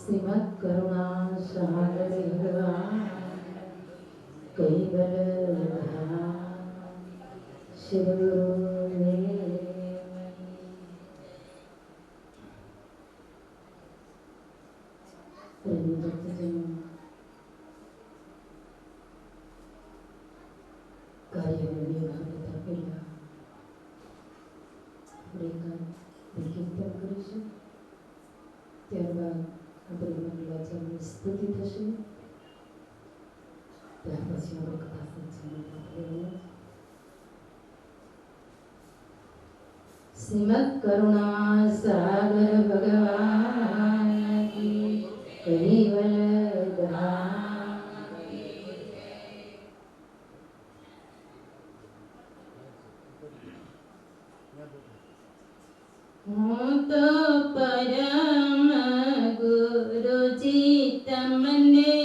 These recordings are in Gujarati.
श्रीमद् करुणा सागर कैवल श्री गुरु કાર્યને ભાગતા પહેલા આપણે કીર્તન કરીશું, ત્યારબાદ આપણે મંગલાચરણની સ્તુતિ થશે, ત્યાર પછી આપણે કથા સત્સંગ. શ્રીમદ્ કરુણા સાગર ભગવાન કી કૈવલ હું તો પરમ ગુરુજી તમને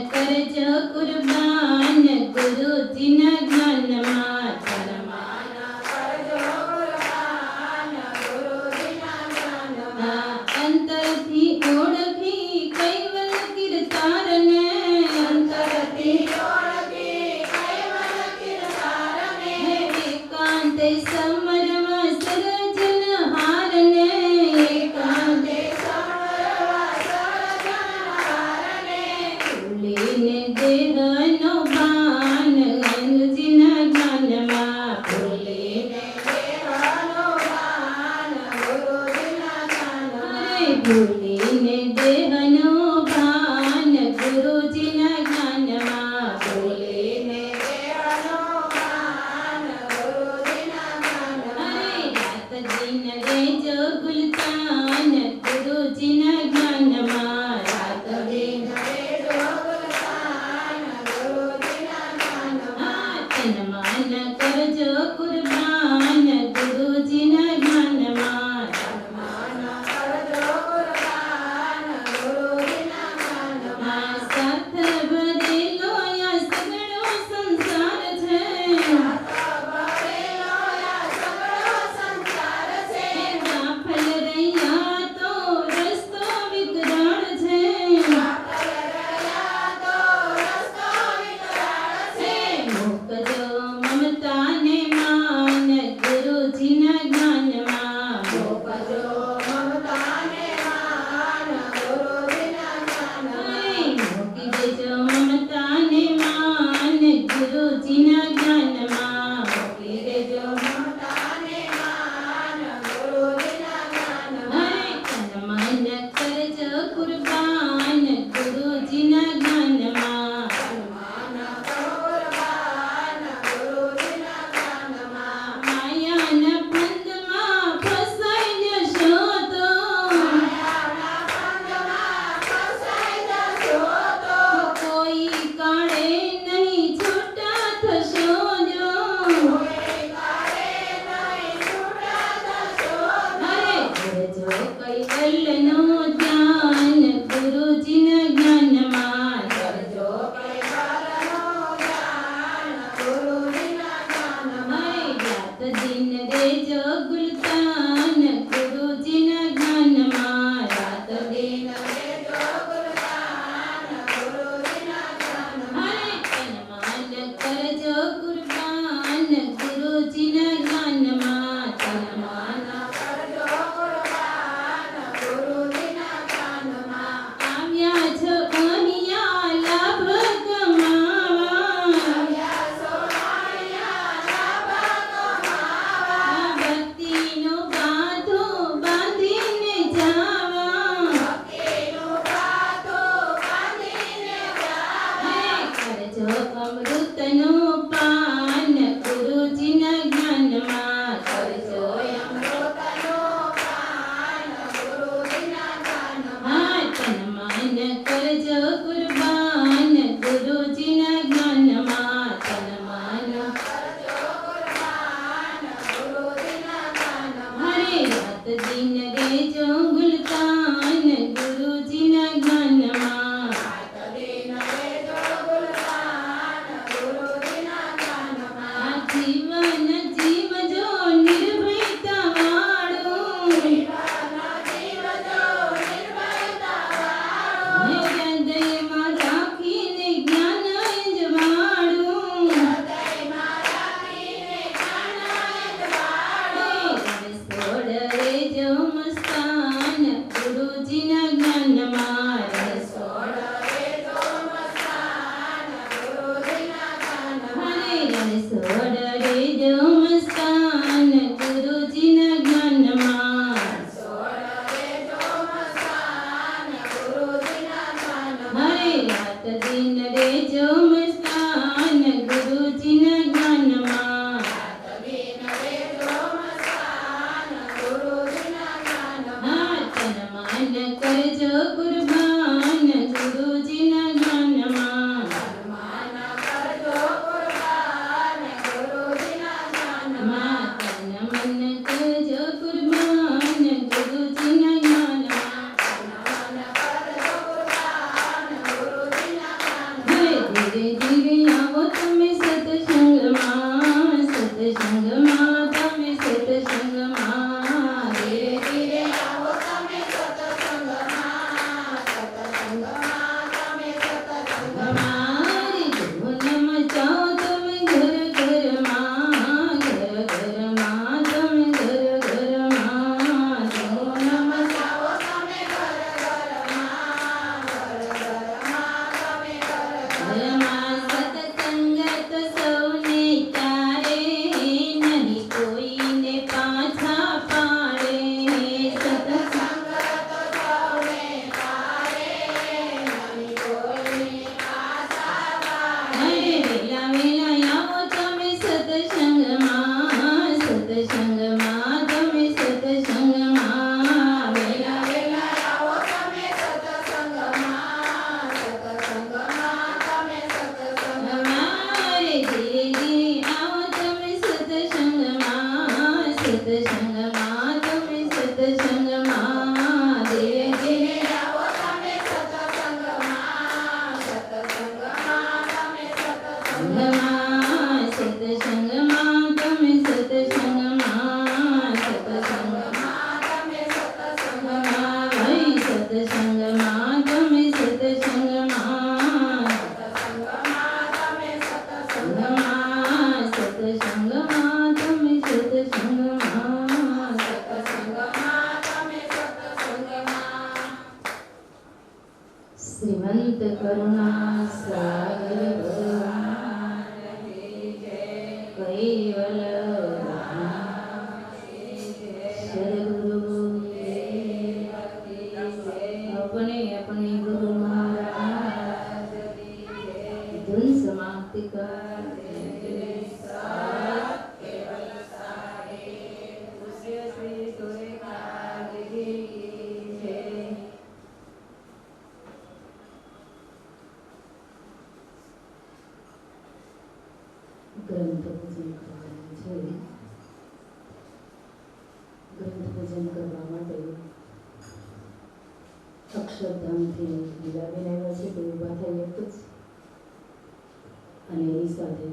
કરજો કુરબાન ગુરુજીના જ્ઞાનમાં અંતરથી ઓળખી કૈવલ કીર્તારને એકાંતે સમરવા સર્જનહારને ભૂલીને દેહનો ભાન ગુરુજીના જ્ઞાનમાં ભૂલીને દેહનો ભાન ગુરુજીના જ્ઞાનમાં રાત દિન રેજો ગુલતાન ગુરુજીના જ્ઞાનમાં તન મન કરજો કુરબાન ગુરુજીના જ્ઞાનમાં સાથ ભરેલો આ સગળો સંસાર છે ગાફલ રહ્યા તો રસ્તો વિકરાળ છે મૂકજો મમતાને માન ગુરુજીના જ્ઞાનમાં મૂકી દેજો મમતાને માન ગુરુજીના જ્ઞાનમાં તન મન કરજો કુરબાન ગુરુજીના જ્ઞાનમાં માયાના ફંદમાં ફસાઈ જશો તો કોઈ કાળે નહીં છૂટા થશો જો કરજો કૈવલ્યનો ધ્યાન ગુરુજીના જ્ઞાનમાં રાત દિન રેજો ગુલતાન ગુરુજીના જ્ઞાનમાં તન મન કરજો કુરબાન ગુરુજીના જ્ઞાનમાં આવ્યા છો અહીંયા લાભ કમાવા ભક્તિનો બાંધો બાંધીને જાવા કરજો અમૃતનો પાન ગુરુજીના જ્ઞાનમાં તન મન કરજો કુરબાન ગુરુજીના જ્ઞાનમાં રાત દિન રેજો ગુલતાન ગુરુજીના જ્ઞાનમાં જીવન જીવજો નિર્ભયતા વાળું હૃદયમાં રાખીને જ્ઞાન અજવાળું સોડ રેજો મસ્તાન ગુરુજીના જ્ઞાનમાં સોડ રેજો મસ્તાન ગુરુજીના જ્ઞાનમાં રાત દિન રેજો મસ્તાન ગુરુજીના જ્ઞાનમાં તન મન કરજો કુરબાન ગુરુજીના જ્ઞાનમાં श्रीमंत करुणा सागर भगवान कैवल सदगुरु अपने अपने गुरु महाराज धुन समाप्ति का ग्रंथ पूजन करવાનું છે. ગ્રંથ પૂજન કરવા માટે અક્ષરધામથી લીલાબેન આવ્યા છે, તે ઊભા થઈ એક જ, અને એની સાથે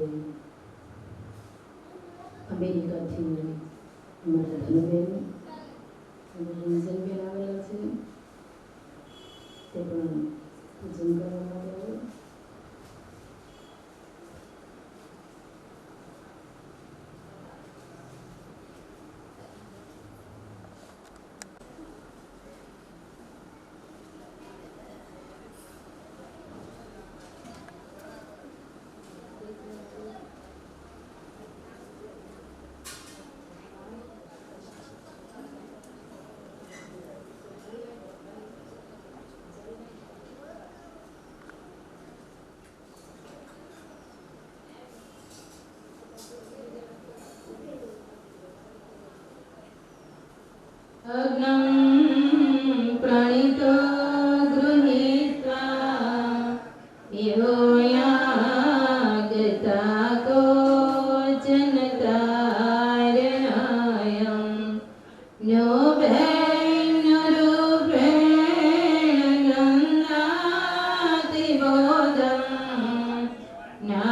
અમેરિકાથી અમારા ધનુબેન અને રંજનબેન આવેલા છે, તે પણ પૂજન કરવા માટે આવ્યા. अग्नं प्रणीतो गृहीत्वा इहो यागता कोचन तारणायं नो भैन्यरूपेण गन्धाति बोधं ना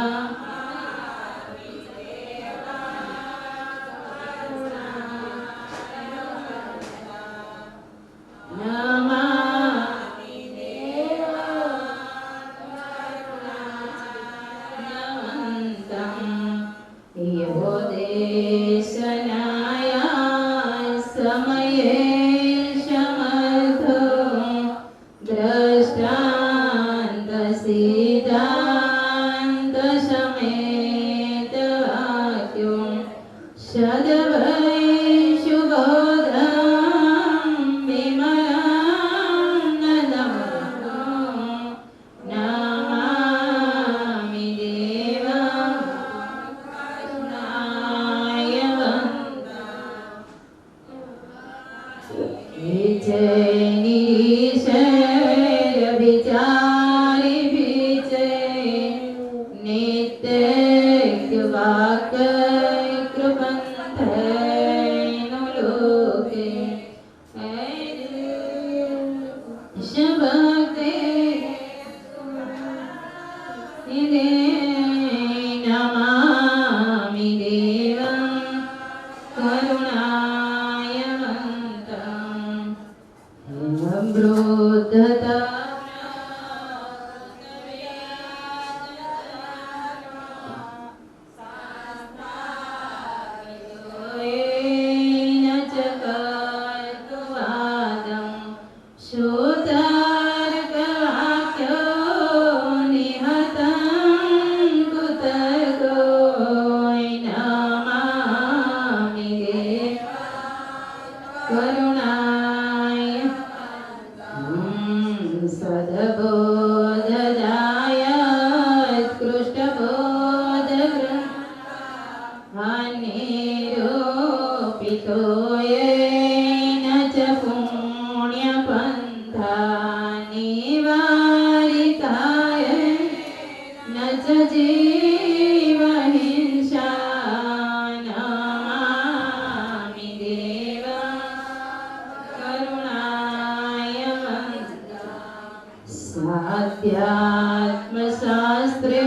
आध्यात्मशास्त्रे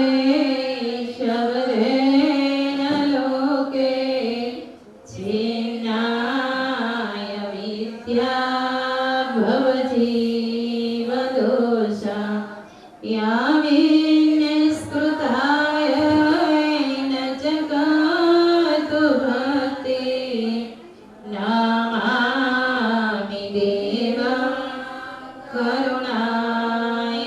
शबरेण लोके छिन्नाय विद्या भवजीवदोषा या विनिष्कृताय न जगातु भक्ति नमामि देवं करुणाय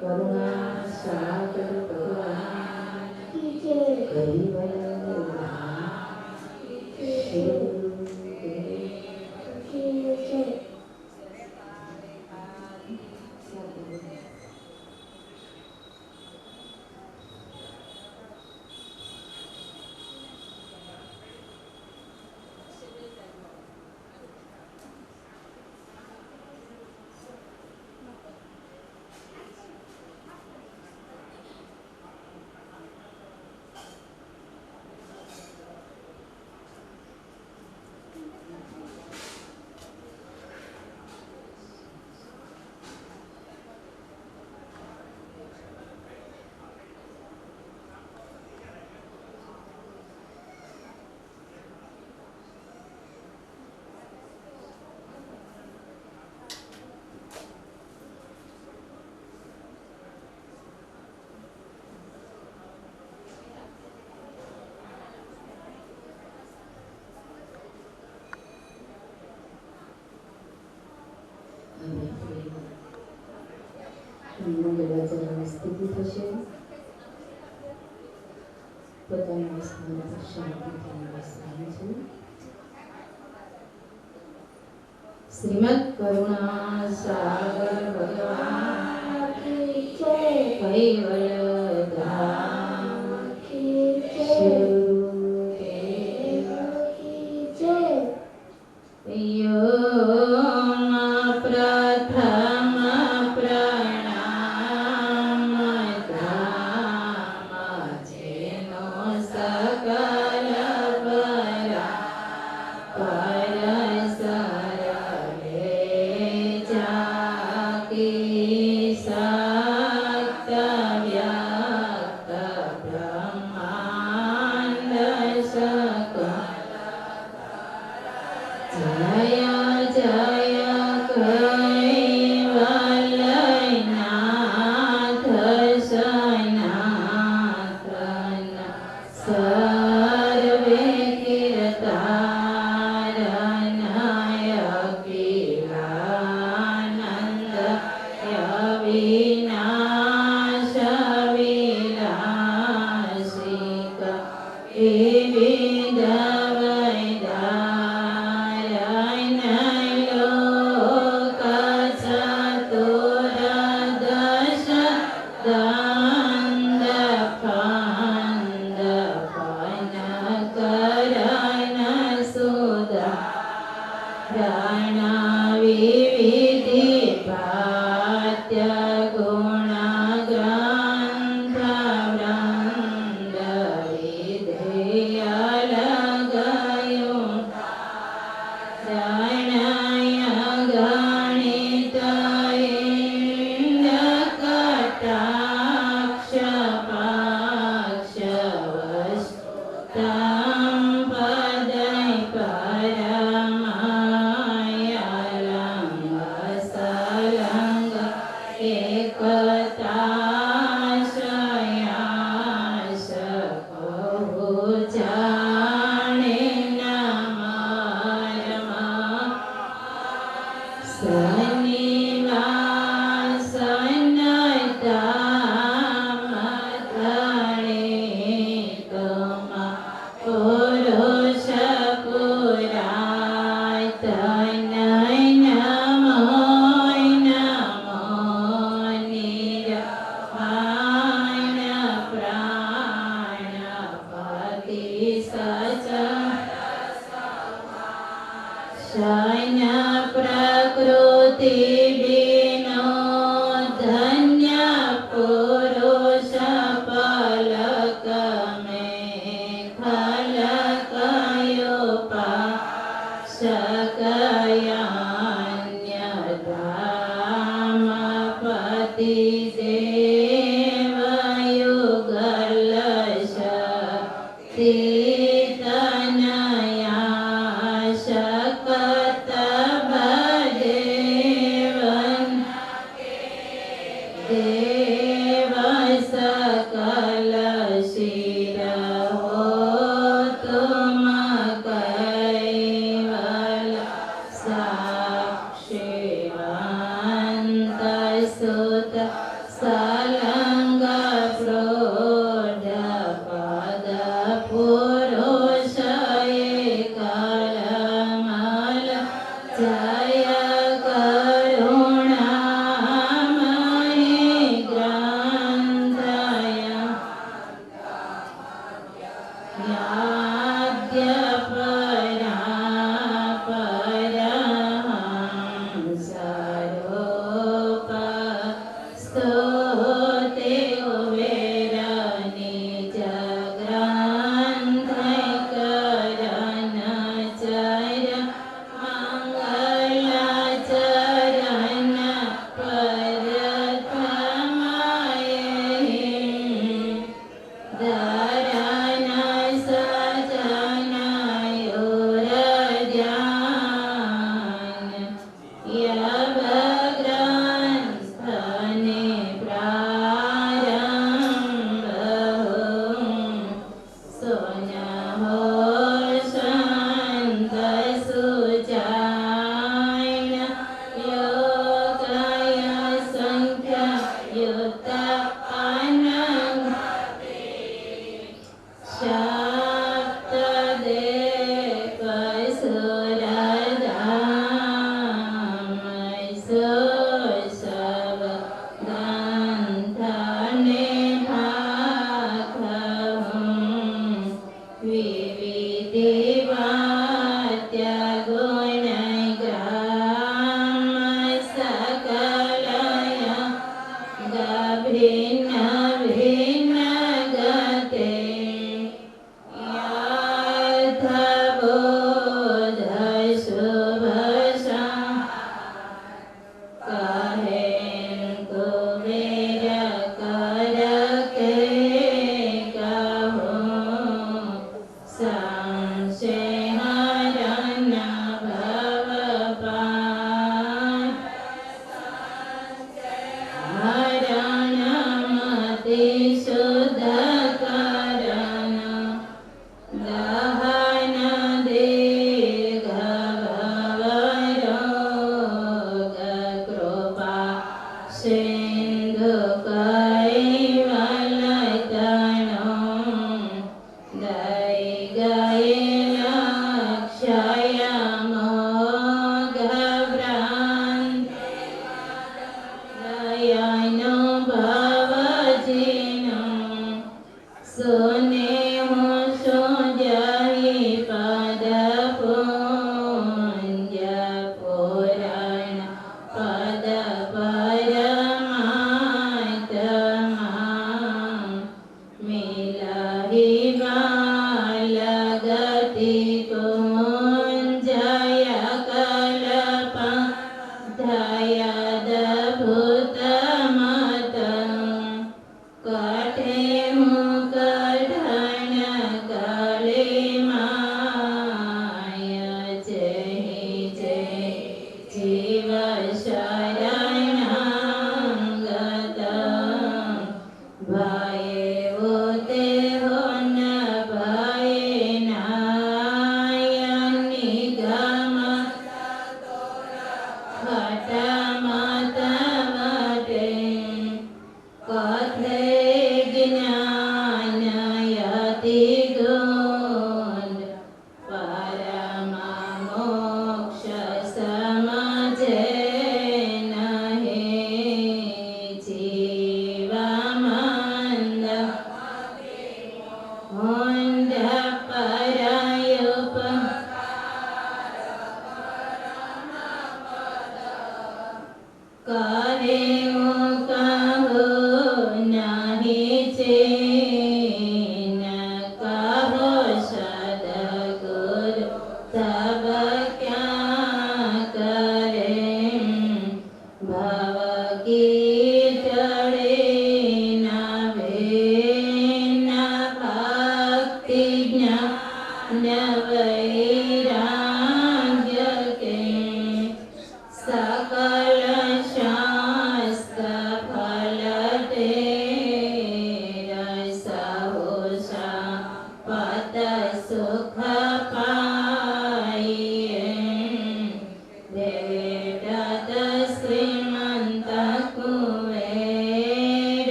करुणा सागर भगवान की जय। कहिवल शिव की जय। મંગળાચરણની સ્થિતિ થશે. પોતાના સ્થાન પર શાંતિથી વિશ્રામ છે. શ્રીમદ કરુણા સાગર ભગવાન કી જય. કૈવલ ધામ કી જય. શિવદેવ કી જય. પ્રથમ પ્રણામ ધામ જેનો સકલ પરસરે જાકી સક્ત વ્યક્ત બ્રહ્માંડ સકલ જય જય કૈવલ્યનાથ સનાતન સર્વે કીર્તારણય અખિલાનંદ અવિનાશ વિલાસિક વિવિધ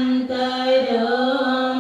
कैवलक्रान्तरो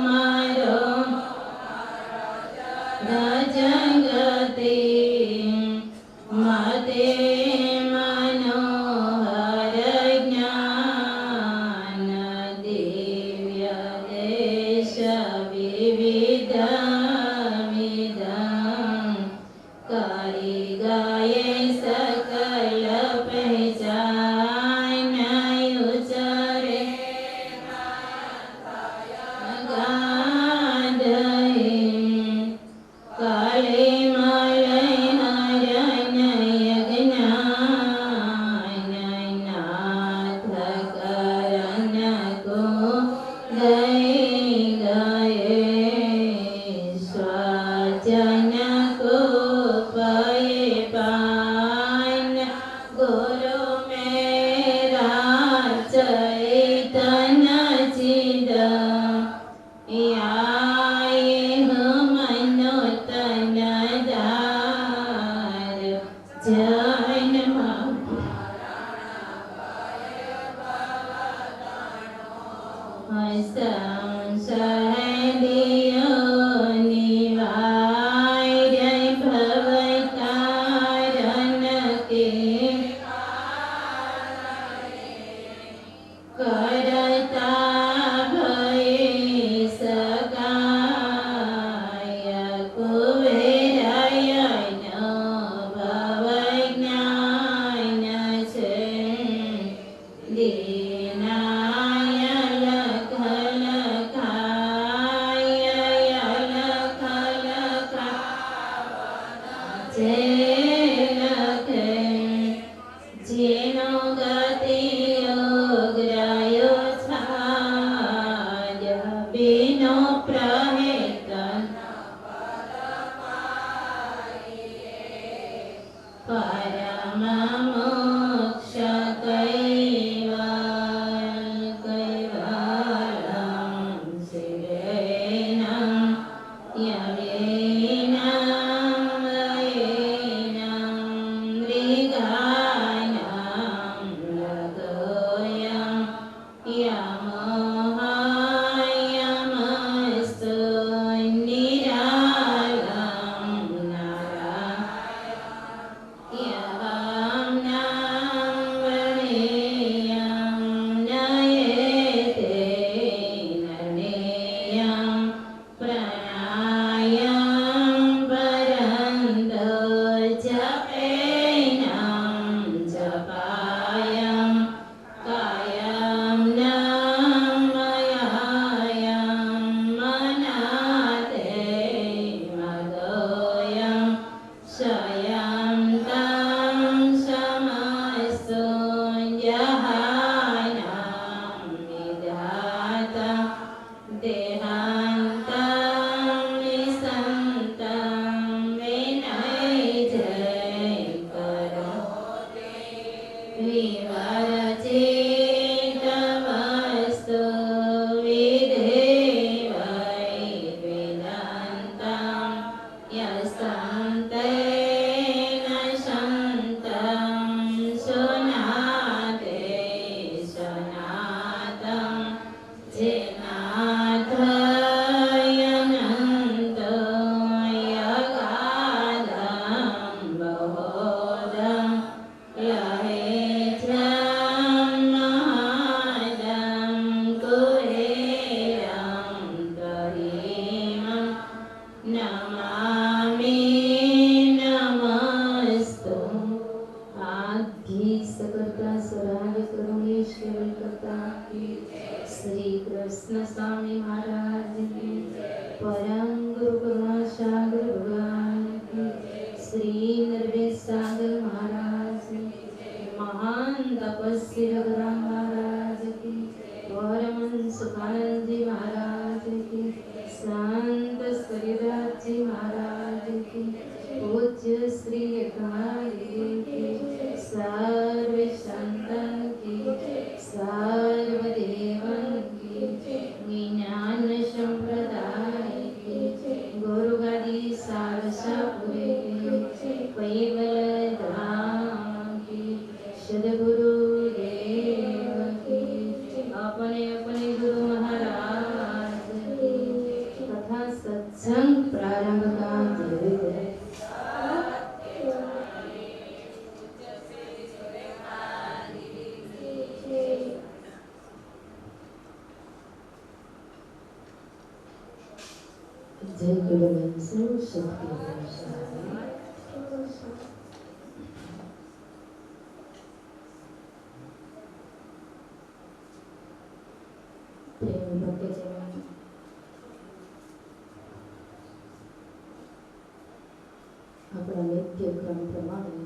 આપણા નિત્યક્રમ પ્રમાણે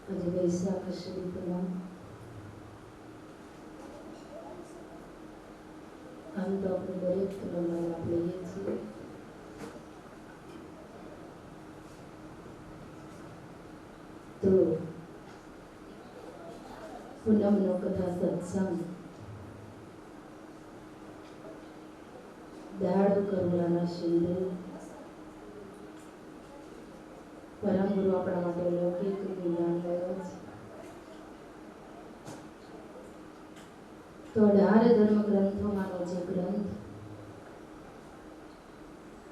આજે વૈશાખ સુદ પૂનમ, આમ તો આપણે દરેક પૂનમમાં લાભ લઈએ છીએ, તો પૂનમનો કથા સત્સંગ દાડ કરુણાના સિંધુ પરમ ગુરુ આપણા માટે લૌકિક જ્ઞાન લાવ્યો છે. તો 18 ધર્મ ગ્રંથોમાંનો જે ગ્રંથ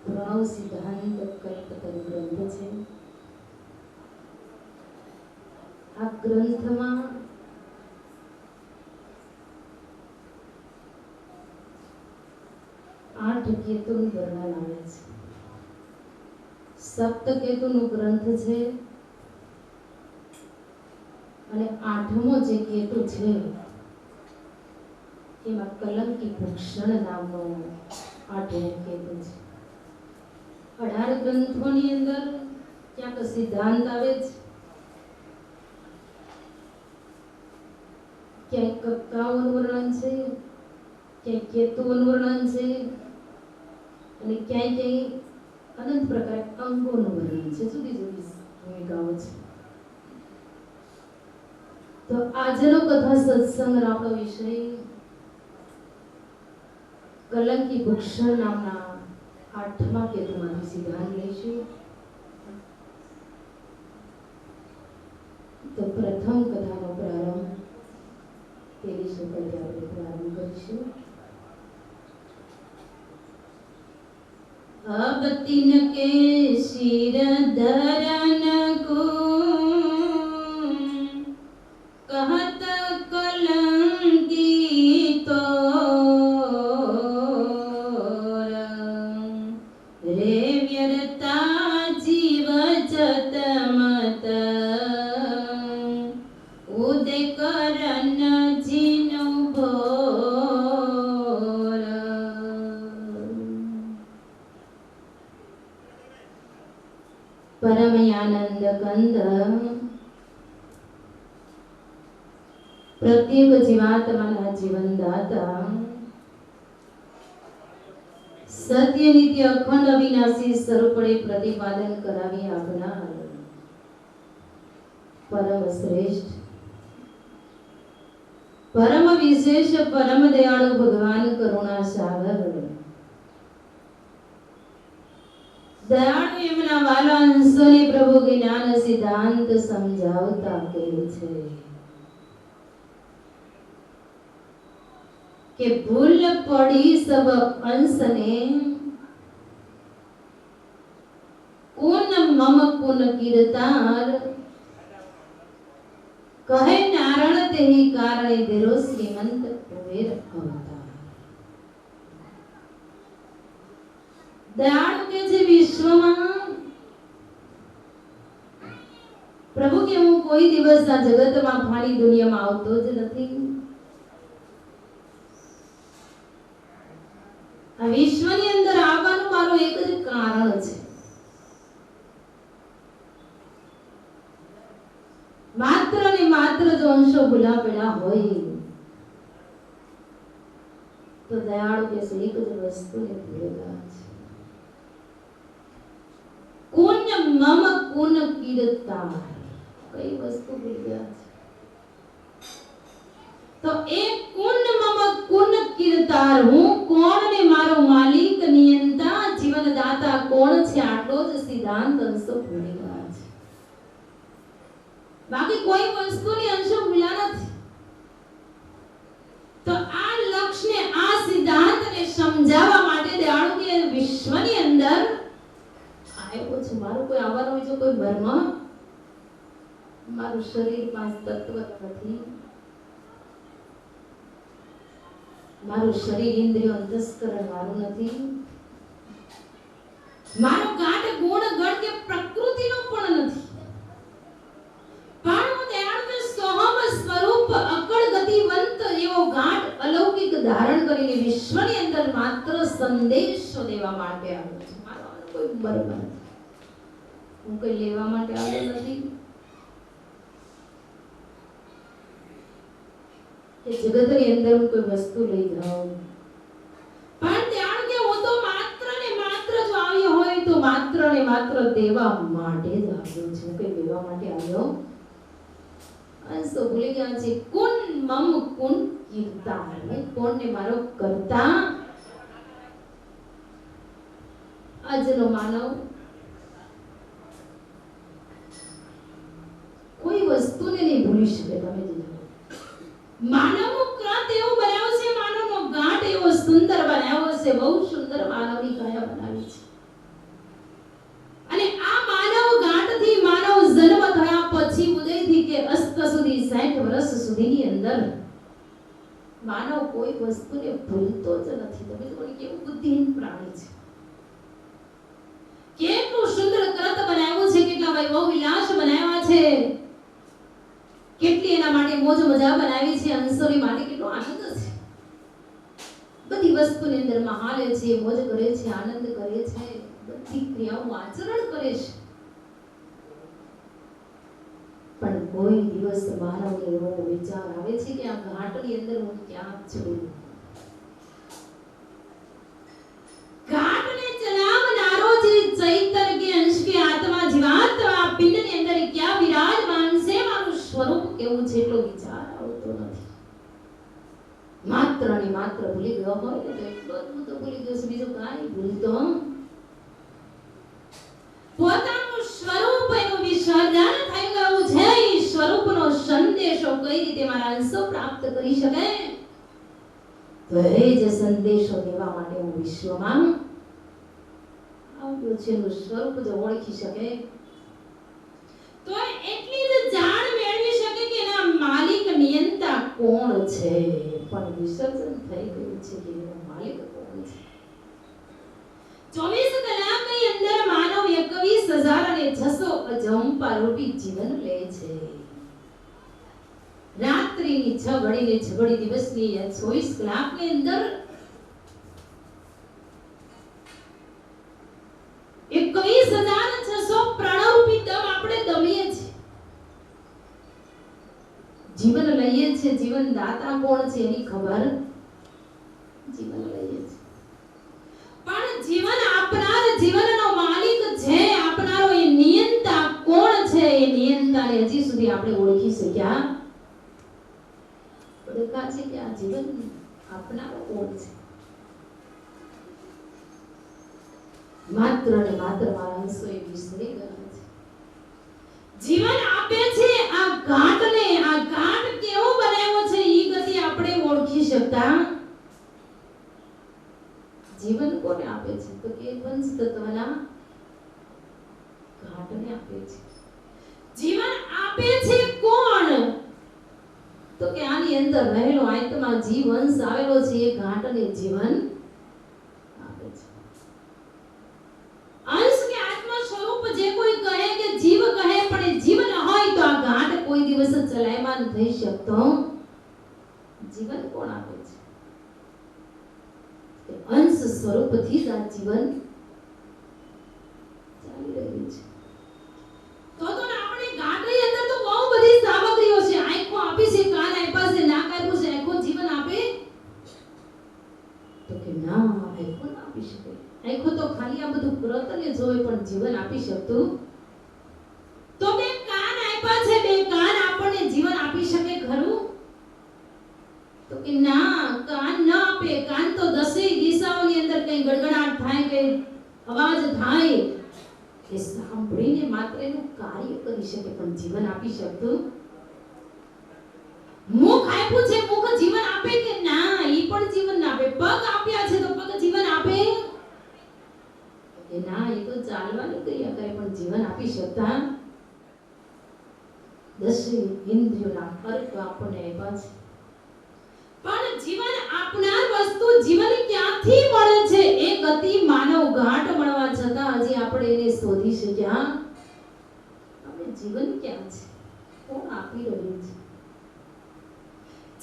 પ્રણવ સિદ્ધાંત કલ્પતરુ ગ્રંથ છે, આ ગ્રંથમાં આઠ કેતુનું વર્ણન આવે છે. સપ્ત કેતુનું ગ્રંથ છે અને આઠમો જે કેતુ છે એમાં કલંકી ભૂષણ નામનો આઠમો કેતુ છે. 18 ગ્રંથોની અંદર ક્યાંક સિદ્ધાંત આવે છે ક્યાંક કક્કાઓનું વર્ણન છે, ક્યાંક કેતુઓનું વર્ણન છે, અને ક્યાંય ક્યાંય અનંત પ્રકાર અંગોનું વર્ણન છે. જુદી જુદી ભૂમિકાઓ છે. તો આજનો કથા સત્સંગ આપણો વિષય કલંકી ભૂષણ નામના 8મા કેતુમાંથી સિદ્ધાંત લઈશું. તો પ્રથમ કથાનો પ્રારંભ પેલી શુક્લથી આપણે પ્રારંભ કરીશું. अब तिनके शिर धरन को कहत कलंकी तो रे व्यर्था जीव जतमत उदय करन जिनु भोर. परमयानंद कंद प्रत्येक जीवात्माना जीवनदाता सत्य नित्य अखंड अविनाशी स्वरूपे प्रतिपादन करावी आपनार परम श्रेष्ठ परम विशेष परम दयाळु भगवान करुणा सागर दयाळु एमना वाला अंशोने प्रभु ज्ञान सिद्धांत समजावता कहે છે કે ભૂલ પડી સબ અંશને કોન મમ કોન કીર્તાર કહે નારણ તેહી કારણે દેરો શ્રીમંત કુબેર અવતાર. દયાળુ કે જે વિશ્વમાં પ્રભુ કે હું કોઈ દિવસ આ જગતમાં ફાળી દુનિયામાં આવતો જ નથી. આ વિશ્વની અંદર આવવાનું મારું એક જ કારણ છે. માત્ર ને માત્ર જો અંશો ભૂલા પડ્યા હોય તો દયાળુ કે છે એક જ વસ્તુને ભૂલેલા છે. કોન મમ કોન કીર્તા, કઈ વસ્તુ ભૂલી ગયા છે? તો એ કોન મમ કોન કીર્તાર, હું કોણ ને મારો માલિક નિયંતા જીવનદાતા કોણ છે, આટલો જ સિદ્ધાંત અંશો ભૂલી ગયા છે. બાકી કોઈ વસ્તુની અંશો ભૂલ્યા નથી. તો આ લક્ષ્યને આ સિદ્ધાંતને સમજાવવા માટે દયાળુ કે વિશ્વની અંદર આવ્યો છે. મારું કોઈ આવવાનો બીજો કોઈ મર્મ, મારું શરીર 5 તત્વ નથી, મારું શરીર ઇન્દ્રિયો અંતસ્કરણ મારું નથી, મારો ગાઢ ગુણ ગણ કે પ્રકૃતિનો પણ નથી. પણ હું દયાળુ સોહમ સ્વરૂપ અકળ ગતિવંત એવો ગાઢ અલૌકિક ધારણ કરીને વિશ્વની અંદર માત્ર સંદેશો દેવા માટે આવ્યો છું. મારો કોઈ મર્મ નથી, હું કોઈ લેવા માટે આવ્યો નથી કે જગતની અંદર હું કોઈ વસ્તુ લઈ જાઉં. પણ ત્યાં કે હું તો માત્ર ને માત્ર જો આવ્યો હોય તો માત્ર ને માત્ર દેવા માટે જ આવ્યો છું, કોઈ લેવા માટે આવ્યો. અંશો ભૂલી ગયા છે. કુન મમ કુન કીર્તા, કોણ ને મારો કરતા. આજનો માનવ કોઈ વસ્તુને નહીં ભૂલી શકે. તમે માનવનો ક્રાંત એવો બનાવ્યો છે, માનવનો ગાંઠ એવો સુંદર બનાવ્યો છે, બહુ સુંદર માનવની કાયા બનાવી છે. અને આ માનવ ગાંઠથી માનવ જન્મ થયા પછી ઉદયથી કે અસ્ત સુધી 60 વર્ષ સુધીની અંદર માનવ કોઈ વસ્તુને ભૂલતો જ નથી. તમે જોડે કેવું બુદ્ધિહીન પ્રાણી છે, કેટલું સુંદર કરત બનાવ્યું છે, કેટલા વૈભવ વિલાસ બનાવ્યા છે, કેટલી એના માટે મોજ મજા બનાવી છે. અંશોની માટે કેટલો આનંદ છે. બધી વસ્તુની અંદર મહાલે છે, મોજ કરે છે, આનંદ કરે છે, બધી ક્રિયાઓ આચરણ કરે છે. પણ કોઈ દિવસ માનવને એવો વિચાર આવે છે કે આ ઘાટની અંદર હું ક્યાં છું? घाटने चलावनारो जे चैतन्य के अंश के आत्मा जीवात्मा पिंडની અંદર ક્યાં વિરાજમાન છે? મારું સ્વરૂપ કેવું છે એટલો વિચાર આવતો નથી. માત્ર ને માત્ર ભૂલી ગયો હોય તો એટલો જ હું તો ભૂલી ગયો છું, બીજું કાંઈ ભૂલતો પોતાનું સ્વરૂપ એનું વિસર્જન થઈ ગયું છે. એ સ્વરૂપનો સંદેશો કઈ રીતે મારા અંશો પ્રાપ્ત કરી શકે? તો એ જ સંદેશો દેવા માટે હું વિશ્વમાં આવ્યો છે. એનું સ્વરૂપ જો ઓળખી શકે તો એટલી જ જાણ મેળવી શકે કે એના માલિક નિયંતા કોણ છે. પણ વિસર્જન થઈ ગયું છે કે એનો માલિક કોણ છે. 24 કલાકની અંદર માનવ 21,600 અજંપા રૂપી જીવન લે છે. રાત્રિની 6 ઘડીને 6 ઘડી દિવસની 24 કલાકની અંદર 21,600 પ્રાણરૂપી દમ આપણે દમીએ છીએ. જીવન લઈએ છીએ. જીવન દાતા કોણ છે એની ખબર જીવન લઈએ છીએ. પણ જીવન આપનાર, જીવનનો માલિક છે આપનારો એ નિયંતા કોણ છે? એ નિયંતાને હજી સુધી આપણે ઓળખી શક્યા ઓળખા છે કે આ જીવન આપનારો કોણ છે? માત્ર ને માત્ર મારા અંશો એ વિસરી ગયા છે. જીવન આપે છે આ ઘાટને. આ ઘાટ કેવો બનાવ્યો છે ઈ ગતિ આપણે ઓળખી શકતા. જીવન કોને આપે છે? તો કે પંચ તત્વના ઘાટને આપે છે. જીવન આપે છે કોણ? તો કે આની અંદર રહેલો આત્મા જીવંશ આવેલો છે એ ઘાટને જીવન આપે છે. અંશ કે આત્મા સ્વરૂપ જે કોઈ કહે કે જીવ કહે, પણ એ જીવ ન હોય તો આ ઘાટ કોઈ દિવસ ચલાયમાન થઈ શકતો. જીવન કોણ આપે છે? અંશ સ્વરૂપથી જ આ જીવન ચાલી રહ્યું છે. તો આપણે ઘાટની અંદર તો બહુ બધી સામગ્રીઓ છે. આંખો આપી છે, કાન આપ્યા છે, નાક આપ્યું છે. આંખો જીવન આપે? તો કે ના, આંખો ના આપી શકે. આંખો તો ખાલી આ બધું કૃતને જોવે પણ જીવન આપી શકતું. તો બે કાન આપ્યા છે, બે કાન આપણને જીવન આપી શકે ખરું? તો કે ના, કાન ન આપે. કાન તો 10 દિશાઓની અંદર કઈ ગડગડાટ થાય, કઈ અવાજ થાય એ સાંભળીને માત્ર એનું કાર્ય કરી શકે પણ જીવન આપી શકતું. મુખ આપ્યું છે, મુખ જીવન આપે કે ના? ઈ પણ જીવન ના આપે. પગ આપ્યા છે તો પગ જીવન આપે કે ના? એ તો ચાલવાની ક્રિયા કરે પણ જીવન આપી શકતા. 10 ઇન્દ્રિયોના અર્ક આપણને આપ્યા છે. પણ જીવન આપનાર વસ્તુ જીવન ક્યાંથી મળે છે? એ ગતિ માનવ ઘાટ મળવા છતાં હજી આપણે એને શોધી શક્યા. આપણે જીવન ક્યાં છે? કોણ આપી રહ્યું છે?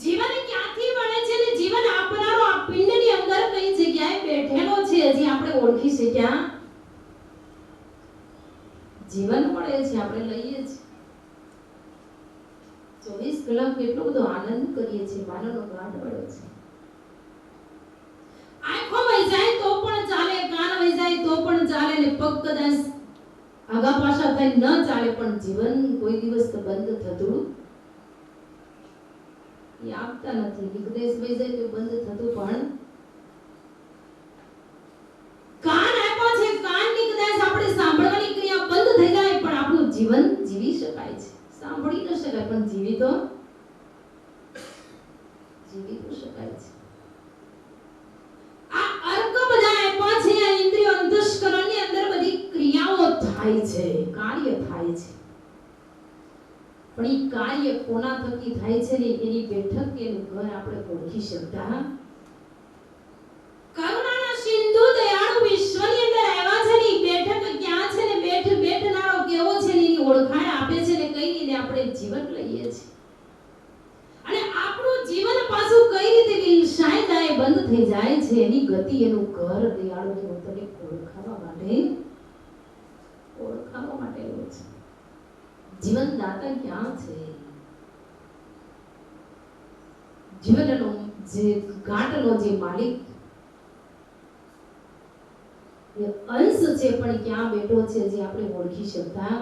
જીવન ક્યાંથી મળે છે? ને જીવન આપનારો આ પિંડની અંદર કઈ જગ્યાએ બેઠેલો છે હજી આપણે ઓળખી શક્યા? જીવન મળે છે, આપણે લઈએ છીએ. 24 કલાક કેટલો બધો આનંદ કરીએ છીએ. માનવનો ઘાટ મળ્યો છે. આંખો વહી જાય તો પણ ચાલે, કાન વહી જાય તો પણ ચાલે, ને પગ કદાચ આગા પાછા થાય ન ચાલે, પણ જીવન કોઈ દિવસ તો બંધ થતું એ આપતા નથી. નિકદેશ વહી જાય તો બંધ થતું, પણ કાન આપ્યા છે, કાનની કદાચ આપણે સાંભળવાની ક્રિયા બંધ થઈ જાય પણ આપણું જીવન જીવી શકાય છે. સાંભળી ન શકાય પણ જીવી તો શકાય છે. આ અર્ક બધા આપ્યા છે. આ ઇન્દ્રિયો અંતસ્કરણની અંદર બધી ક્રિયાઓ થાય છે, કાર્ય થાય છે. પણ એ કાર્ય કોના થકી થાય છે ને એની બેઠક કે એનું ઘર આપણે ઓળખી શકતા. કરુણાના સિંધુ દયાળુ વિશ્વની અંદર આવ્યા છે ને બેઠક ક્યાં છે ને બેઠનારો કેવો છે ને એની ઓળખાણ આપે છે ને કઈ રીતે આપણે જીવન લઈએ છીએ. અને આપણું જીવન પાછું કઈ રીતે વિલસાયદાય બંધ થઈ જાય છે એની ગતિ, એનું ઘર દયાળુ કેવું તને ઓળખાવા માટે છે. જીવનદાતા ક્યાં છે? જીવનનો જે ઘાટનો જે માલિક એ અંશ છે, પણ ક્યાં બેઠો છે જે આપણે ઓળખી શકતા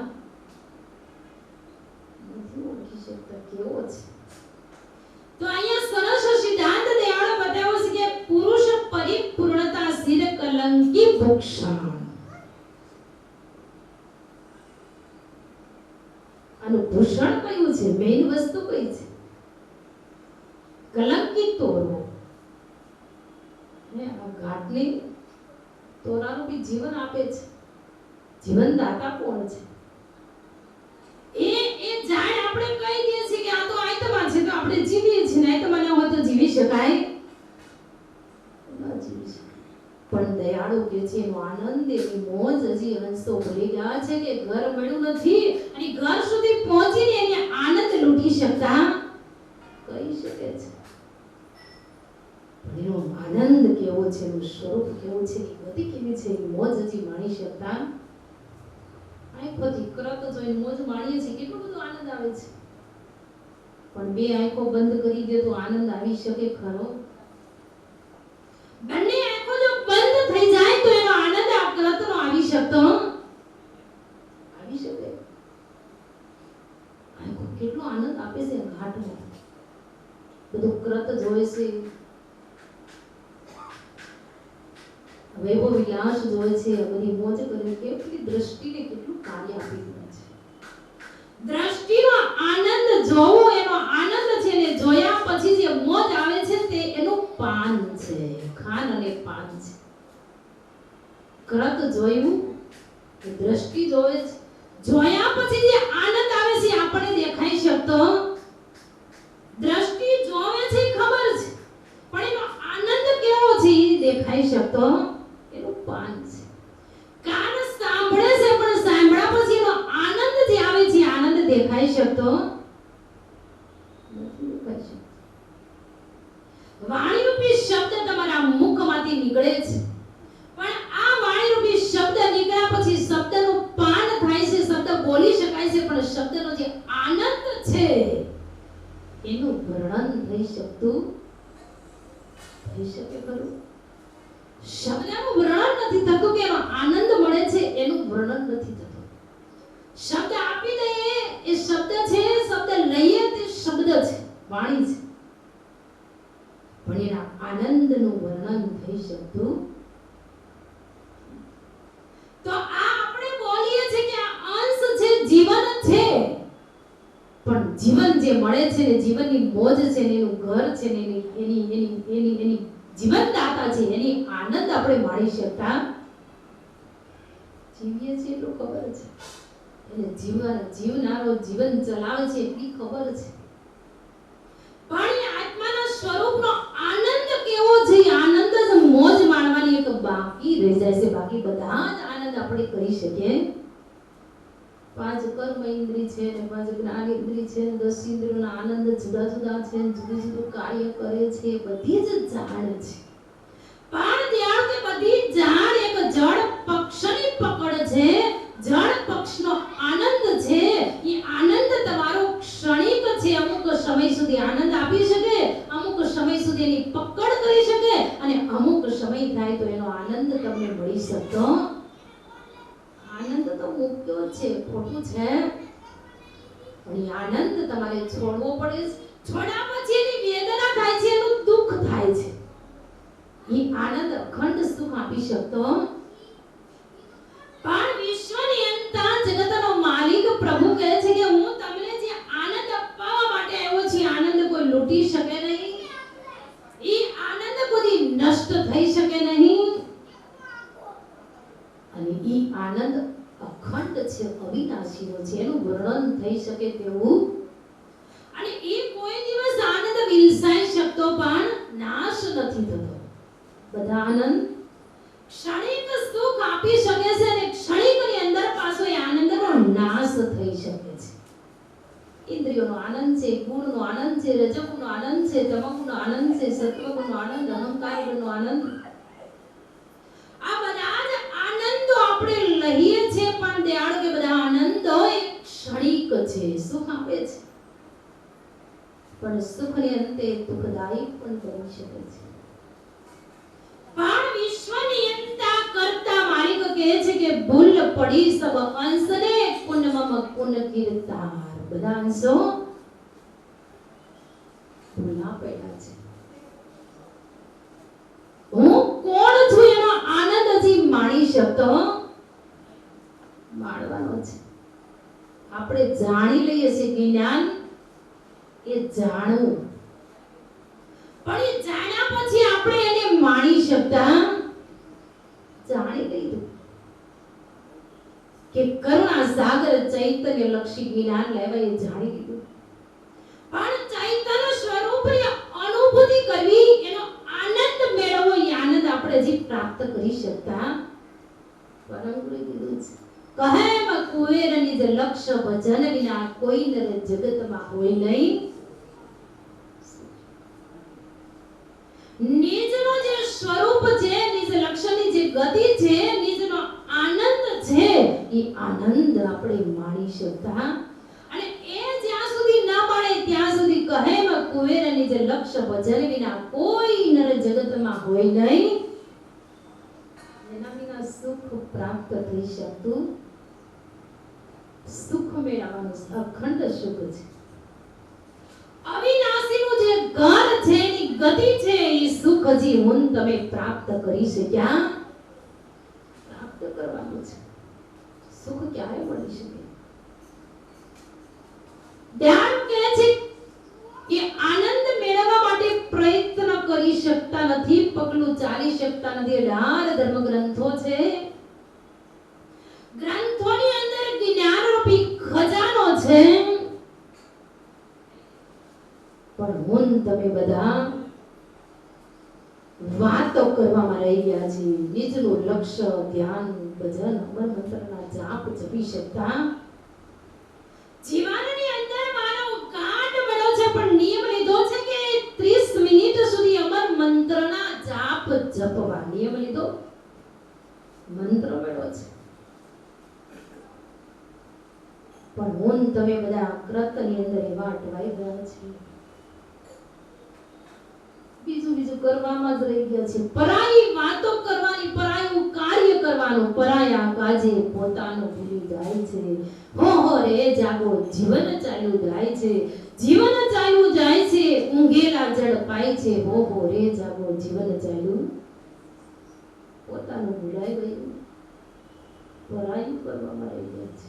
નથી, ઓળખી શકતા. કેવો છે? તો અહીંયા સરસ સિદ્ધાંત દયાળો બતાવ્યો છે કે પુરુષ પરિપૂર્ણતા સિદ્ધ કલંકી ભૂષણ. આનું ભૂષણ કયું છે? મેઇન વસ્તુ કઈ છે? કલંકિત તોરો. ને આ ઘાટની તોરાનું બી જીવન આપે છે. જીવનદાતા કોણ છે? એ જાણ આપણે કહી દઈએ છીએ કે આ તો આયતમાં છે તો આપણે જીવીએ છીએ, નહીં તો મને હોય તો જીવી શકાય ન જીવી શકાય. પણ દયાળુ કે છે એનો આનંદ, એની મોજ હજી હંસો ભૂલી ગયા છે કે ઘર મળ્યું નથી અને ઘર સુધી પહોંચીને એને આનંદ લૂંટી શકતા કહી શકે છે. એનો આનંદ કેવો છે, એનું સ્વરૂપ કેવું છે, એ ગતિ કેવી છે, એ મોજ હજી માણી શકતા. આંખોથી કરત જોઈને મોજ માણીએ છીએ, કેટલો બધો આનંદ આવે છે. પણ બે આંખો બંધ કરી દે તો આનંદ આવી શકે ખરો? બંને આંખો જો બંધ થઈ જાય તો એનો આનંદ આ કરતનો આવી શકતો આવી શકે? આંખો કેટલો આનંદ આપે છે ઘાટનો. બધું કરત જોવે છે, વૈભવ વિલાસ જોવે છે, બધી મોજ કરે, કેટલી દ્રષ્ટિને કેટલું કાર્ય આપી દે છે. દ્રષ્ટિનો આનંદ જોવો એનો આનંદ છે ને જોયા પછી જે મોજ આવે છે તે એનું પાન છે, ખાન અને પાન છે. કરત જોયું કે દ્રષ્ટિ જોવે છે, જોયા પછી જે આનંદ આવે છે આપણને દેખાઈ શકતો. દ્રષ્ટિ જોવે છે ખબર છે, પણ એનો આનંદ કેવો છે દેખાઈ શકતો એનું પાન છે. કાન સાંભળે છે પણ સાંભળ્યા પછી એનો આનંદ જે આવે છે આનંદ દેખાઈ શકતો નથી, દેખાઈ શકતો. વાણી રૂપી શબ્દ તમારા મુખમાંથી નીકળે છે, પણ આ વાણી રૂપી શબ્દ નીકળ્યા પછી શબ્દનું પાન થાય છે, શબ્દ બોલી શકાય છે, પણ શબ્દનો જે આનંદ છે એનું વર્ણન થઈ શકતું થઈ શકે ખરું? શબ્દનું વર્ણન નથી થતું કે એનો આનંદ મળે છે એનું વર્ણન નથી થતું. શબ્દ આપી દઈએ એ શબ્દ છે, શબ્દ લઈએ તે શબ્દ છે, વાણી છે, પણ એના આનંદનું વર્ણન થઈ શકતું. તો આ આપણે બોલીએ છીએ કે આ અંશ છે, જીવન છે, પણ જીવન જે મળે છે ને જીવનની મોજ છે ને એનું ઘર છે ને એની જીવનદાતા છે, એની આનંદ આપણે માણી શકતા જીવીએ છીએ એટલું ખબર છે. એને જીવનારો જીવન ચલાવે છે એટલી ખબર છે. પણ એ આત્માના સ્વરૂપનો આનંદ કેવો છે, આનંદ જ મોજ માણવાની એક બાકી રહી જાય છે. બાકી બધા જ આનંદ આપણે કરી શકીએ. 5 કર્મ ઇન્દ્રિય છે ને 5 જ્ઞાન ઇન્દ્રિય છે, 10 ઇન્દ્રિયોના આનંદ જુદા જુદા છે, જુદું જુદું કાર્ય કરે છે, બધી જ જાણ છે. પણ ત્યાં કે બધી જાણ એક જળ પક્ષની પકડ છે, જળ પક્ષનો આનંદ છે. એ આનંદ તમારો ક્ષણિક છે, અમુક સમય સુધી આનંદ આપી શકે, અમુક સમય સુધી એની પકડ કરી શકે, અને અમુક સમય થાય તો એનો આનંદ તમને મળી શકતો. આનંદ તો મુક્યો છે, ખોટું છે, પણ એ આનંદ તમારે છોડવો પડે. છોડ્યા પછી એની વેદના થાય છે, એનું દુઃખ થાય છે. એ આનંદ અખંડ સુખ આપી શકતો. પણ વિશ્વની અંતર જગતનો માલિક પ્રભુ કહે છે કે હું તમને જે આનંદ અપાવવા માટે આવ્યો છું, આનંદ કોઈ લૂંટી શકે નહીં, એ આનંદ કોઈ નષ્ટ થઈ શકે નહીં, અને એ આનંદ અખંડ છે, અવિનાશીનો છે, એનું વર્ણન થઈ શકે તેવું, અને એ કોઈ દિવસ આનંદ વિલસાઈ શકતો પણ નાશ નથી થતો. બધા આનંદ ક્ષણિક સુખ આપી શકે છે, અને ક્ષણિકની અંદર પાછો એ આનંદનો નાશ થઈ શકે છે. ઇન્દ્રિયોનો આનંદ છે, ગુણનો આનંદ છે, રજોગુણનો આનંદ છે, તમોગુણનો આનંદ છે, સત્વગુણનો આનંદ, અહંકારનો આનંદ, આ બધા જ આનંદો આપણે લઈએ છીએ. પણ દયાળુ કે બધા આનંદો એક ક્ષણિક છે, છે, સુખ આપે છે, પણ સુખને અંતે દુઃખદાયી પણ બની શકે છે. પણ વિશ્વનિયંતા કરતા માલિક કહે છે કે ભૂલ પડી સબ અંશને પુનમમ પુન કીર્તાર. બધા અંશો ભૂલા પડ્યા છે. હું કોણ છું એનો આનંદ હજી માણી શકતો માણવાનો છે. આપણે જાણી લઈએ છીએ જ્ઞાન એ જાણવું, પણ એ જાણ્યા પછી આપણે એને માણી શકતા. જાણી લીધું કે કરુણા સાગર ચૈતન્ય લક્ષી જ્ઞાન લેવા એ જાણી લીધું, પણ ચૈતન્ય સ્વરૂપની અનુભૂતિ કરવી, એનો આનંદ મેળવવો, એ આનંદ આપણે હજી પ્રાપ્ત કરી શકતા પરમ ગુરુ કીધું છે કહે કુવેરની જે લક્ષ્ય ભજન વિના કોઈ નર જગતમાં હોય નહીં. નિજનો જે સ્વરૂપ છે, નિજ લક્ષ્યની જે ગતિ છે, નિજનો આનંદ છે, એ આનંદ આપણે માણી શકતા. અને એ જ્યાં સુધી ન મળે ત્યાં સુધી કહે કુવેરની જે લક્ષ્ય ભજન વિના કોઈ નર જગતમાં હોય નહીં. એના વિના સુખ પ્રાપ્ત થઈ શકતું. સુખ મેળવવાનું અખંડ સુખ છે, અવિનાશીનું જે ઘર છે, એની ગતિ છે, એ સુખ હજી હું તમે પ્રાપ્ત કરી શક્યા પ્રાપ્ત કરવાનું છે. સુખ ક્યારે મળી શકે? ધ્યાન કહે છે કે આનંદ મેળવવા માટે પ્રયત્ન કરી શકતા નથી, પગલું ચાલી શકતા નથી. 18 ધર્મ ગ્રંથો છે, ગ્રંથોની અંદર જ્ઞાન રૂપી ખજાનો છે, પણ હું તમે બધા વાતો કરવામાં રહી ગયા છે. નિજનું લક્ષ્ય ધ્યાન ભજન અમર મંત્રના જાપ જપી શકતા. જીવનની અંદર માનવ ગાંઠ મળ્યો છે, પણ નિયમ લીધો છે કે 30 મિનિટ સુધી અમર મંત્રના જાપ જપવા. નિયમ લીધો, મંત્ર મળ્યો છે, પણ હું તમે બધા કૃતની અંદર એવા અટવાઈ ગયા છે. બીજું કરવામાં જ રહી ગયા છે. પરાઈ વાતો કરવાની, પરાયું કાર્ય કરવાનું, પરાયા કાજે પોતાનું ભૂલી જાય છે. હો રે જાગો, જીવન ચાલ્યું જાય છે, જીવન ચાલ્યું જાય છે, ઊંઘેલા જડ પાય છે. હો રે જાગો, જીવન ચાલ્યું, પોતાનું ભૂલાઈ ગયું, પરાયું કરવામાં રહી ગયા છે.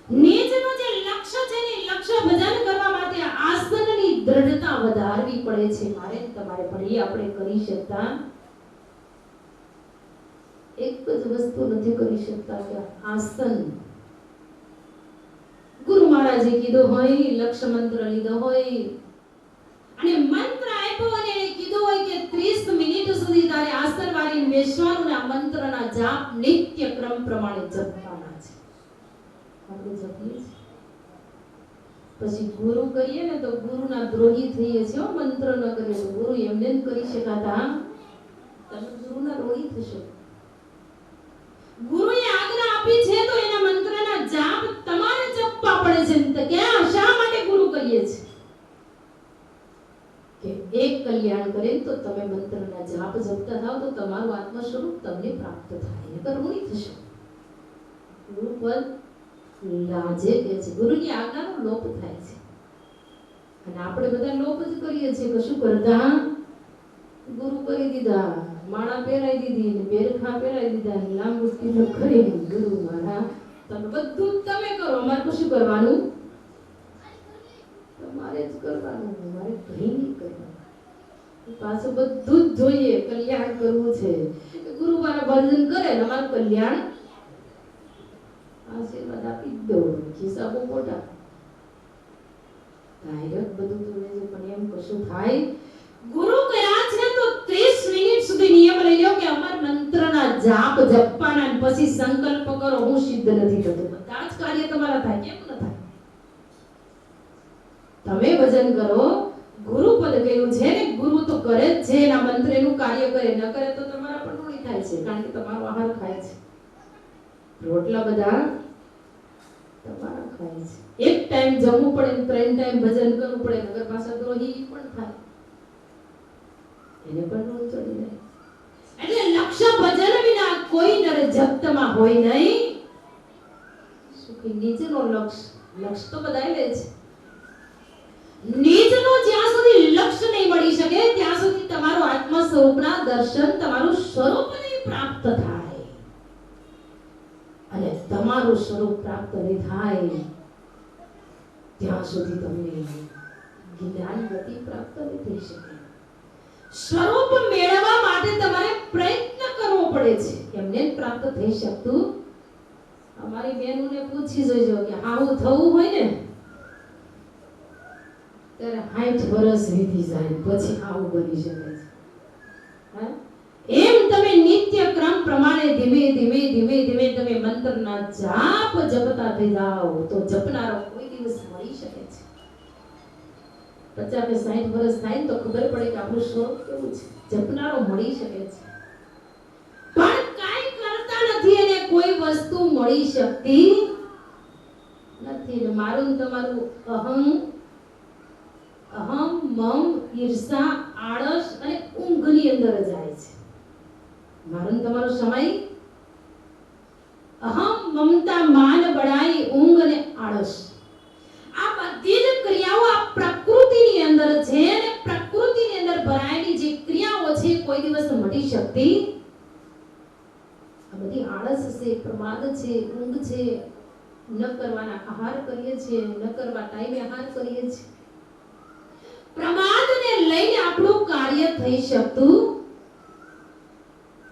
નિજનું જે લક્ષ્ય છે ને, લક્ષ્ય ભજન કરવા માટે આસનની દ્રઢતા વધારવી પડે છે મારે તમારે, પણ એ આપણે કરી શકતા. એક જ વસ્તુ નથી કરી શકતા કે આસન ગુરુ મહારાજે કીધું હોય, લક્ષ્ય મંત્ર લીધો હોય અને મંત્ર આપ્યો અને એને કીધું હોય કે 30 મિનિટ સુધી તારે આસન વાળીને બેસવાનું ને આ મંત્રના જાપ નિત્ય ક્રમ પ્રમાણે જપવાના છે. આપણે જપીએ છીએ, પછી ગુરુ કહીએ ને તો ગુરુના દ્રોહી થઈએ છીએ. મંત્ર ન કરીએ તો ગુરુ એમને જ કરી શકાતા, તમે ગુરુના દ્રોહી થશો. ગુરુએ આજ્ઞા આપી છે તો એના મંત્રના જાપ તમારે જપવા પડે છે. તો ક્યાં શા માટે ગુરુ કહીએ છે કે એક કલ્યાણ કરે તો તમે મંત્રના જાપ જપતા થાવ તો તમારું આત્મ સ્વરૂપ તમને પ્રાપ્ત થાય, નકર ઋણી થશો. ગુરુ પદ લાજે કે છે, ગુરુની આજ્ઞાનો લોપ થાય છે. અને આપણે બધા લોપ જ કરીએ છીએ. કશું કરતા ગુરુ કરી દીધા, માળા પહેરાઈ દીધી ને બેરખા પહેરાઈ દીધા ને લાંબુ તિલક કરી ગુરુ મારા તમે બધું તમે કરો, અમારે કશું કરવાનું, તમારે જ કરવાનું, મારે કઈ નહીં કરવાનું. પાછું બધું જ જોઈએ, કલ્યાણ કરવું છે. ગુરુ મારા ભજન કરે ને અમારું કલ્યાણ આશીર્વાદ આપી દો, ખિસ્સા બહુ મોટા, ડાયરેક્ટ બધું જોડે છે, પણ એમ કશું થાય. ગુરુ કયા છે તો 30 મિનિટ સુધી નિયમ લઈ લો કે અમર મંત્રના જાપ જપવાના, પછી સંકલ્પ કરો હું સિદ્ધ નથી થતું. બધા જ કાર્ય તમારા થાય, કેમ ન થાય? તમે ભજન કરો, ગુરુ પદ કહ્યું છે ને, ગુરુ તો કરે જ છે, એના મંત્રનું કાર્ય કરે, ન કરે તો તમારા પણ ઋણી થાય છે, કારણ કે તમારો આહાર ખાય છે. રોટલા બધા તમારા ખાય છે. એક ટાઈમ જમવું પડે ને 3 ટાઈમ ભજન કરવું પડે, નગર પાછા દ્રોહી પણ થાય, એને પણ રોજ ચડી જાય. એટલે લક્ષ્ય ભજન વિના કોઈ નર જગતમાં હોય નહીં. સુખી નીચેનો લક્ષ્ય તો બધાય લે છે. નીચનો જ્યાં સુધી લક્ષ્ય નહીં મળી શકે ત્યાં સુધી તમારું આત્મ સ્વરૂપના દર્શન, તમારું સ્વરૂપ નહીં પ્રાપ્ત થાય. અને તમારું સ્વરૂપ પ્રાપ્ત નહીં થાય ત્યાં સુધી તમને જ્ઞાન ગતિ પ્રાપ્ત નહીં થઈ શકે. સ્વરૂપ મેળવવા માટે તમારે પ્રયત્ન કરવો પડે છે, એમને પ્રાપ્ત થઈ શકતું. અમારી બહેનોને પૂછી જોજો કે આવું થવું હોય ને ત્યારે 60 વર્ષ વીતી જાય પછી આવું બની શકે છે. એમ તમે નિત્ય ક્રમ પ્રમાણે ધીમે ધીમે ધીમે ધીમે તમે મંત્રના જાપ જપતા થઈ જાઓ તો જપનારો કોઈ દિવસ મળી શકે છે. 50 કે 60 વર્ષ થાય તો ખબર પડે કે આપણું સ્વરૂપ કેવું છે. જપનારો મળી શકે છે, પણ કાઈ કરતા નથી અને કોઈ વસ્તુ મળી શકતી નથી. મારું તમારું અહમ મમ ઈર્ષા આળસ અને ઊંઘની અંદર જાય છે. મારું તમારો સમય અહમ મમતા માન બડાઈ ઊંઘ અને આળસ, આ બધી જ ક્રિયાઓ આ પ્રકૃતિની અંદર છે અને પ્રકૃતિની અંદર ભરાયેલી જે ક્રિયાઓ છે કોઈ દિવસ મટી શકતી. આ બધી આળસ છે, પ્રમાદ છે, ઊંઘ છે, ન કરવાના આહાર કરીએ છીએ, ન કરવા ટાઈમે આહાર કરીએ છીએ. પ્રમાદને લઈને આપણું કાર્ય થઈ શકતું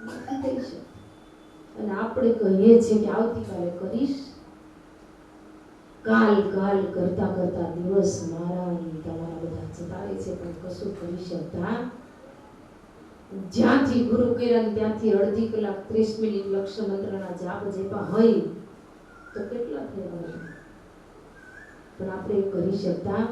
નથી. અને આપણે કહીએ છીએ કે આવતીકાલે કરીશ. કાલ કરતા કરતા દિવસ મારા અને તમારા બધા જતા રહે છે, પણ કશું કરી શકતા. જ્યાંથી ગુરુ કિરણ ત્યાંથી અડધી કલાક 30 મિનિટ લક્ષ્ય મંત્રના જાપ જેપા હોય તો કેટલા થયા હોય, પણ આપણે કરી શકતા.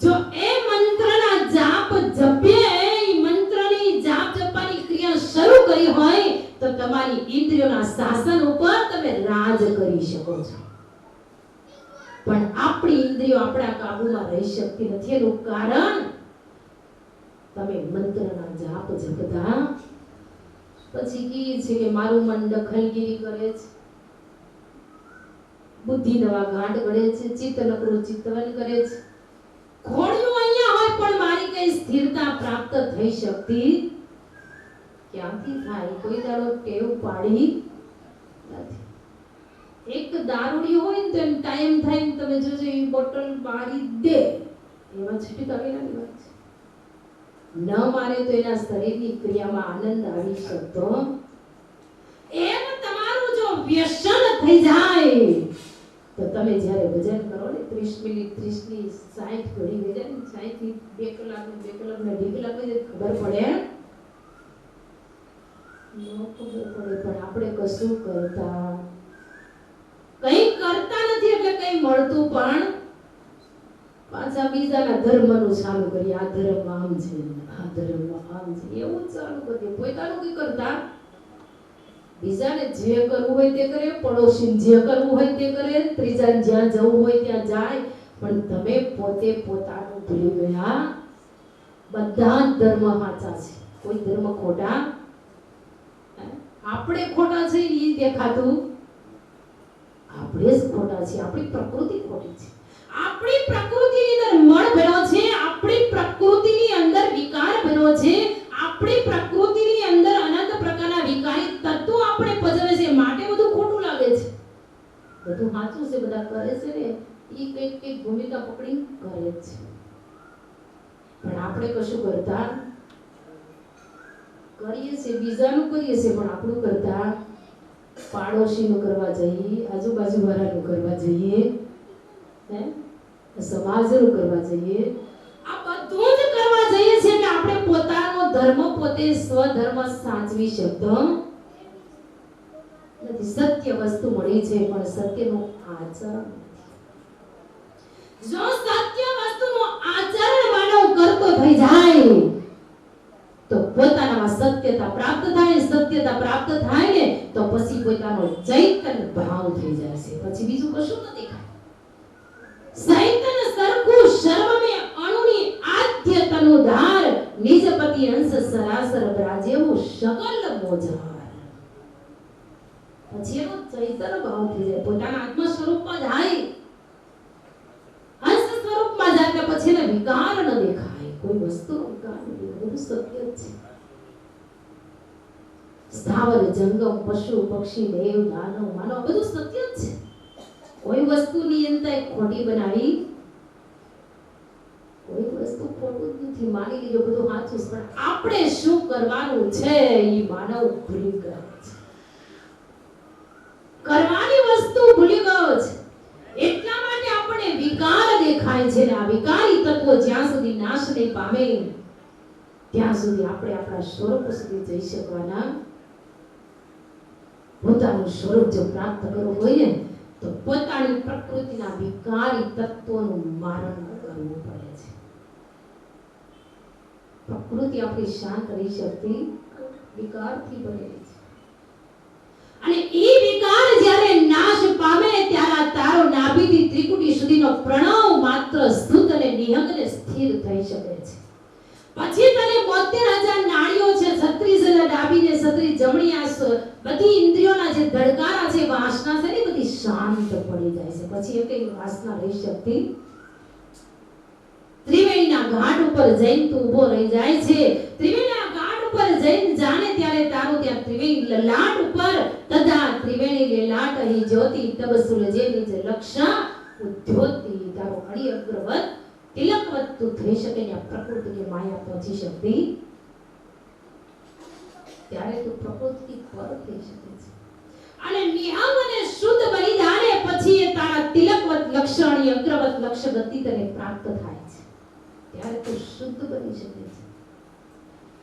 જો એ મંત્રના જાપ જપીએ, એ મંત્રની જાપ જપવાની ક્રિયા શરૂ કરી હોય તો તમારી ઇન્દ્રિયોના શાસન ઉપર તમે રાજ કરી શકો છો. પણ આપણી ઇન્દ્રિયો આપણા કાબુમાં રહી શકતી નથી. એનું કારણ તમે મંત્રના જાપ જપતા પછી કી છે કે મારું મન દખલગીરી કરે છે, બુદ્ધિ નવા ગાંઠ ગળે છે, ચિત્ત નકરું ચિત્તવન કરે છે. ઘોડિયું અહીંયા હોય પણ મારી કઈ સ્થિરતા પ્રાપ્ત થઈ શકતી ક્યાંથી થાય? કોઈ દાડો ટેવ પાડી નથી. એક દારૂડી હોય ને તો એમ ટાઈમ થાય ને તમે જોજો એ બોટલ મારી દે એમાં છૂટી કાઢેલાની વાત છે. ન મારે તો એના શરીરની ક્રિયામાં આનંદ આવી શકતો. એમ તમારું જો વ્યસન થઈ જાય તો તમે જ્યારે ભજન કરો ને 30 મિનિટ 30 ની 60 ઘડી થઈ જાય ને 60 થી 2 કલાક ને 2 કલાક ને 2 કલાક ખબર પડે પણ આપણે કશું કરતા કંઈ કરતા નથી. એટલે કંઈ મળતું પણ પાછા બીજાના ધર્મનું ચાલુ કરી. આ ધર્મ આમ છે, આ ધર્મ આમ છે, એવું ચાલુ કરીએ. પોતાનું કંઈ કરતા. બીજાને જે કરવું હોય તે કરે, પડોશીને જે કરવું હોય તે કરે, ત્રીજાને જ્યાં જવું હોય ત્યાં જાય, પણ તમે પોતે પોતાનું ભૂલી ગયા. બધા ધર્મ સાચા છે, કોઈ ધર્મ ખોટા. આપણે ખોટા છે એ દેખાતું, આપણે જ ખોટા છે. આપણી પ્રકૃતિ ખોટી છે. આપણી પ્રકૃતિની અંદર મળ ભર્યો છે, આપણી પ્રકૃતિની અંદર વિકાર ભર્યો છે, આપણી પ્રકૃતિની અંદર અનંત પ્રકારના વિકારી તત્વો આપણે પજવે છે. માટે બધું ખોટું લાગે છે. બધું સાચું છે, બધા કરે છે ને એ કઈક ભૂમિકા પકડી કરે છે, પણ આપણે કશું કરતા કરીએ છીએ. બીજાનું કરીએ છીએ પણ આપણું કરતા પાડોશીનું કરવા જઈએ, આજુબાજુ વાળાનું કરવા જઈએ, સમાજનું કરવા જઈએ. આ બધું જ કરવા જઈએ છીએ કે આપણે પોતાનો ધર્મ પોતે સ્વધર્મ સાચવી શકતો નથી. સત્ય વસ્તુ મળી છે પણ સત્યનું આચરણ. જો સત્ય વસ્તુનું આચરણ માનવ કરતો થઈ જાય તો પોતાનામાં સત્યતા પ્રાપ્ત થાય. સત્યતા પ્રાપ્ત થાય ને તો પછી પોતાનો ચૈતન્ય ભાવ થઈ જાય છે, પછી બીજું કશું ન દેખાય. ચૈતન્ય સરખું સર્વમે અણુની આદ્ય તનુધાર નિજપતિ અંશ સરાસર બ્રાજેવું સકલ મોજાર. પછી એનો ચૈતન્ય ભાવ થઈ જાય, પોતાના આત્મ સ્વરૂપમાં જાય, અંશ સ્વરૂપમાં જાય પછી એને વિકાર ન દેખાય, કોઈ વસ્તુનો વિકાર ન દેખાય. બધું સત્ય જ છે. સ્થાવર જંગમ પશુ પક્ષી દેવ દાનવ માનવ બધું સત્ય જ છે. કોઈ વસ્તુની અંદર ખોટી બનાવી, કોઈ વસ્તુ ખોટું જ નથી. માની લીધો બધું સાચું છે, પણ આપણે શું કરવાનું છે એ માનવ ભૂલી ગયો છે. કરવાની વસ્તુ ભૂલી ગયો છે, એટલા માટે આપણે વિકાર દેખાય છે. આ વિકારી તત્વો જ્યાં સુધી નાશ નહીં પામે ત્યાં સુધી આપણે આપણા સ્વરૂપ સુધી જઈ શકવાના. પોતાનું સ્વરૂપ જો પ્રાપ્ત કરવું હોય ને તો પોતાની પ્રકૃતિના વિકારી તત્વોનું મારણ કરવું પડે છે. પ્રકૃતિ આપણી શાંત રહી શકતી વિકારથી બનેલી છે, અને એ વિકાર જ્યારે નાશ પામે ત્યારે તારો નાભીથી ત્રિકુટી સુધીનો પ્રણવ માત્ર શુદ્ધ અને નિહંગ અને સ્થિર થઈ શકે છે. પછી તને 72,000 નાડીઓ છે, 36,000 ડાબી ને 36 જમણી, આ બધી ઇન્દ્રિયોના જે ધડકારા છે, વાસના છે ને બધી શાંત પડી જાય છે. પછી એ કઈ વાસના રહી શકતી. ત્રિવેણીના ઘાટ ઉપર જઈને તું ઊભો રહી જાય છે. ત્રિવેણીના ઘાટ ઉપર જઈને જાણે ત્યારે તારું ત્યાં ત્રિવેણી લલાટ ઉપર તથા ત્રિવેણી લલાટ અહીં જ્યોતિ તબ સૂરજે નિજ લક્ષા ઉદ્યોતિ. તારો અડી અગ્રવત તિલકવત તું થઈ શકે ને પ્રકૃતિની માયા પહોંચી શકતી, ત્યારે તું પ્રકૃતિ પર થઈ શકે છે. અને નિહંગ અને શુદ્ધ બની જાણે પછી એ તારા તિલકવત લક્ષણી અગ્રવત લક્ષ્ય ગતિ તને પ્રાપ્ત થાય છે, ત્યારે તું શુદ્ધ બની શકે છે.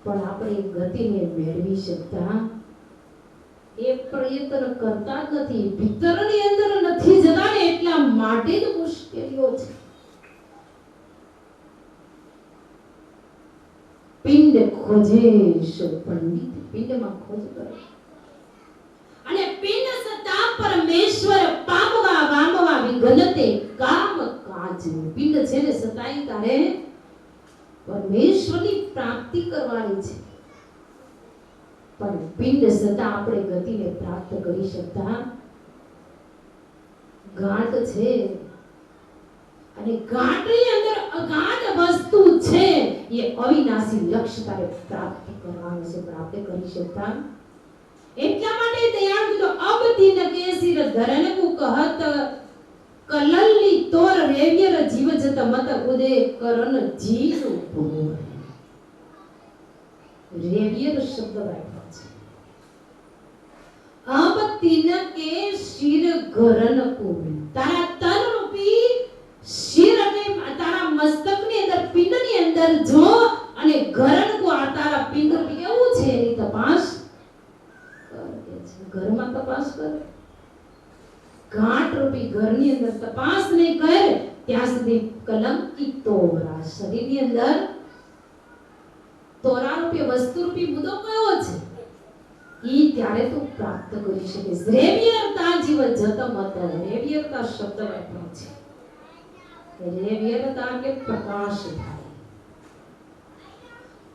પણ આપણે એ ગતિને મેળવી શકતા, એ પ્રયત્ન કરતા જ નથી, ભીતરની અંદર નથી જતા ને એટલા માટે જ મુશ્કેલીઓ છે. પિંડ ખોજે સો પંડિત, પિંડમાં ખોજ કરે, અને પિંડ સતા પરમેશ્વર પામવા વામવા વિઘનતે કામ કાજ. પિંડ છે ને સતાઈ તારે પરમેશ્વરની પ્રાપ્તિ કરવાની છે, પણ પિંડ સતા આપણે ગતિને પ્રાપ્ત કરી શકતા. ગાંઠ છે અને ગાંઠની અંદર અગાધ વસ્તુ છે, એ અવિનાશી લક્ષ્ય તારે પ્રાપ્ત કરવાનું છે, પણ આપણે કરી શકતા. એટલા માટે દયાળ કીધું અબ તિન કેસીર ધરન કુ કહત કલલ્લી તોર રેવ્યર જીવ જત મત ઉદે કરન જીવ ભૂર. રેવ્યર શબ્દ વાપર્યો છે. અબ તિન કે શિર ઘરન કુ, તારા તન રૂપી શિર અને તારા મસ્તકની અંદર પિંડની અંદર જો અને ઘરન કો આ તારા પિંડ કેવું છે એની તપાસ ઘરમાં તપાસ કર. ગાંઠ રૂપી ઘરની અંદર તપાસ નહીં કરે ત્યાં સુધી કલંકિત તોરા શરીરની અંદર તોરા રૂપી વસ્તુ રૂપી મુદ્દો કયો છે ઈ ત્યારે તું પ્રાપ્ત કરી શકીશ. રેવ્યરતા જીવ જત મત, રેવ્યરતા શબ્દ વાપર્યો છે. રેવ્યરતા એટલે પ્રકાશ થાય.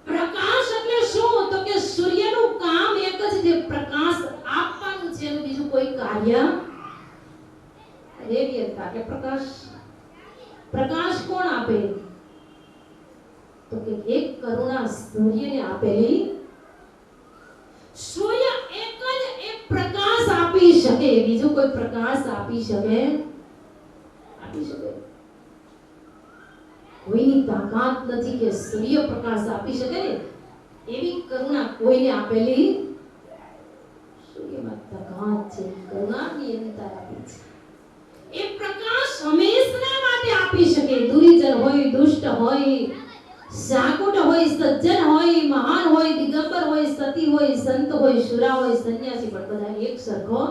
પ્રકાશ એટલે શું? તો કે સૂર્યનું કામ એક જ છે, પ્રકાશ આપવાનું છે, બીજું કોઈ કાર્ય. રેવ્યરતા એટલે પ્રકાશ. પ્રકાશ કોણ આપે? તો કે એક કરુણા સૂર્યને આપેલી. સૂર્ય એક જ એક પ્રકાશ આપી શકે, બીજું કોઈ પ્રકાશ આપી શકે? આપી શકે? કોઈની તાકાત નથી કે સૂર્ય પ્રકાશ આપી શકે ને એવી કરુણા કોઈને આપેલી. સૂર્યમાં તાકાત છે, કરુણાની અંદર આપી છે. એ પ્રકાશ હંમેશા માટે આપી શકે. દુર્જન હોય, દુષ્ટ હોય, સાકુટ હોય, સજ્જન હોય, મહાન હોય, દિગંબર હોય, સતી હોય, સંત હોય, શુરા હોય, સંન્યાસી, પણ બધા એક સરખો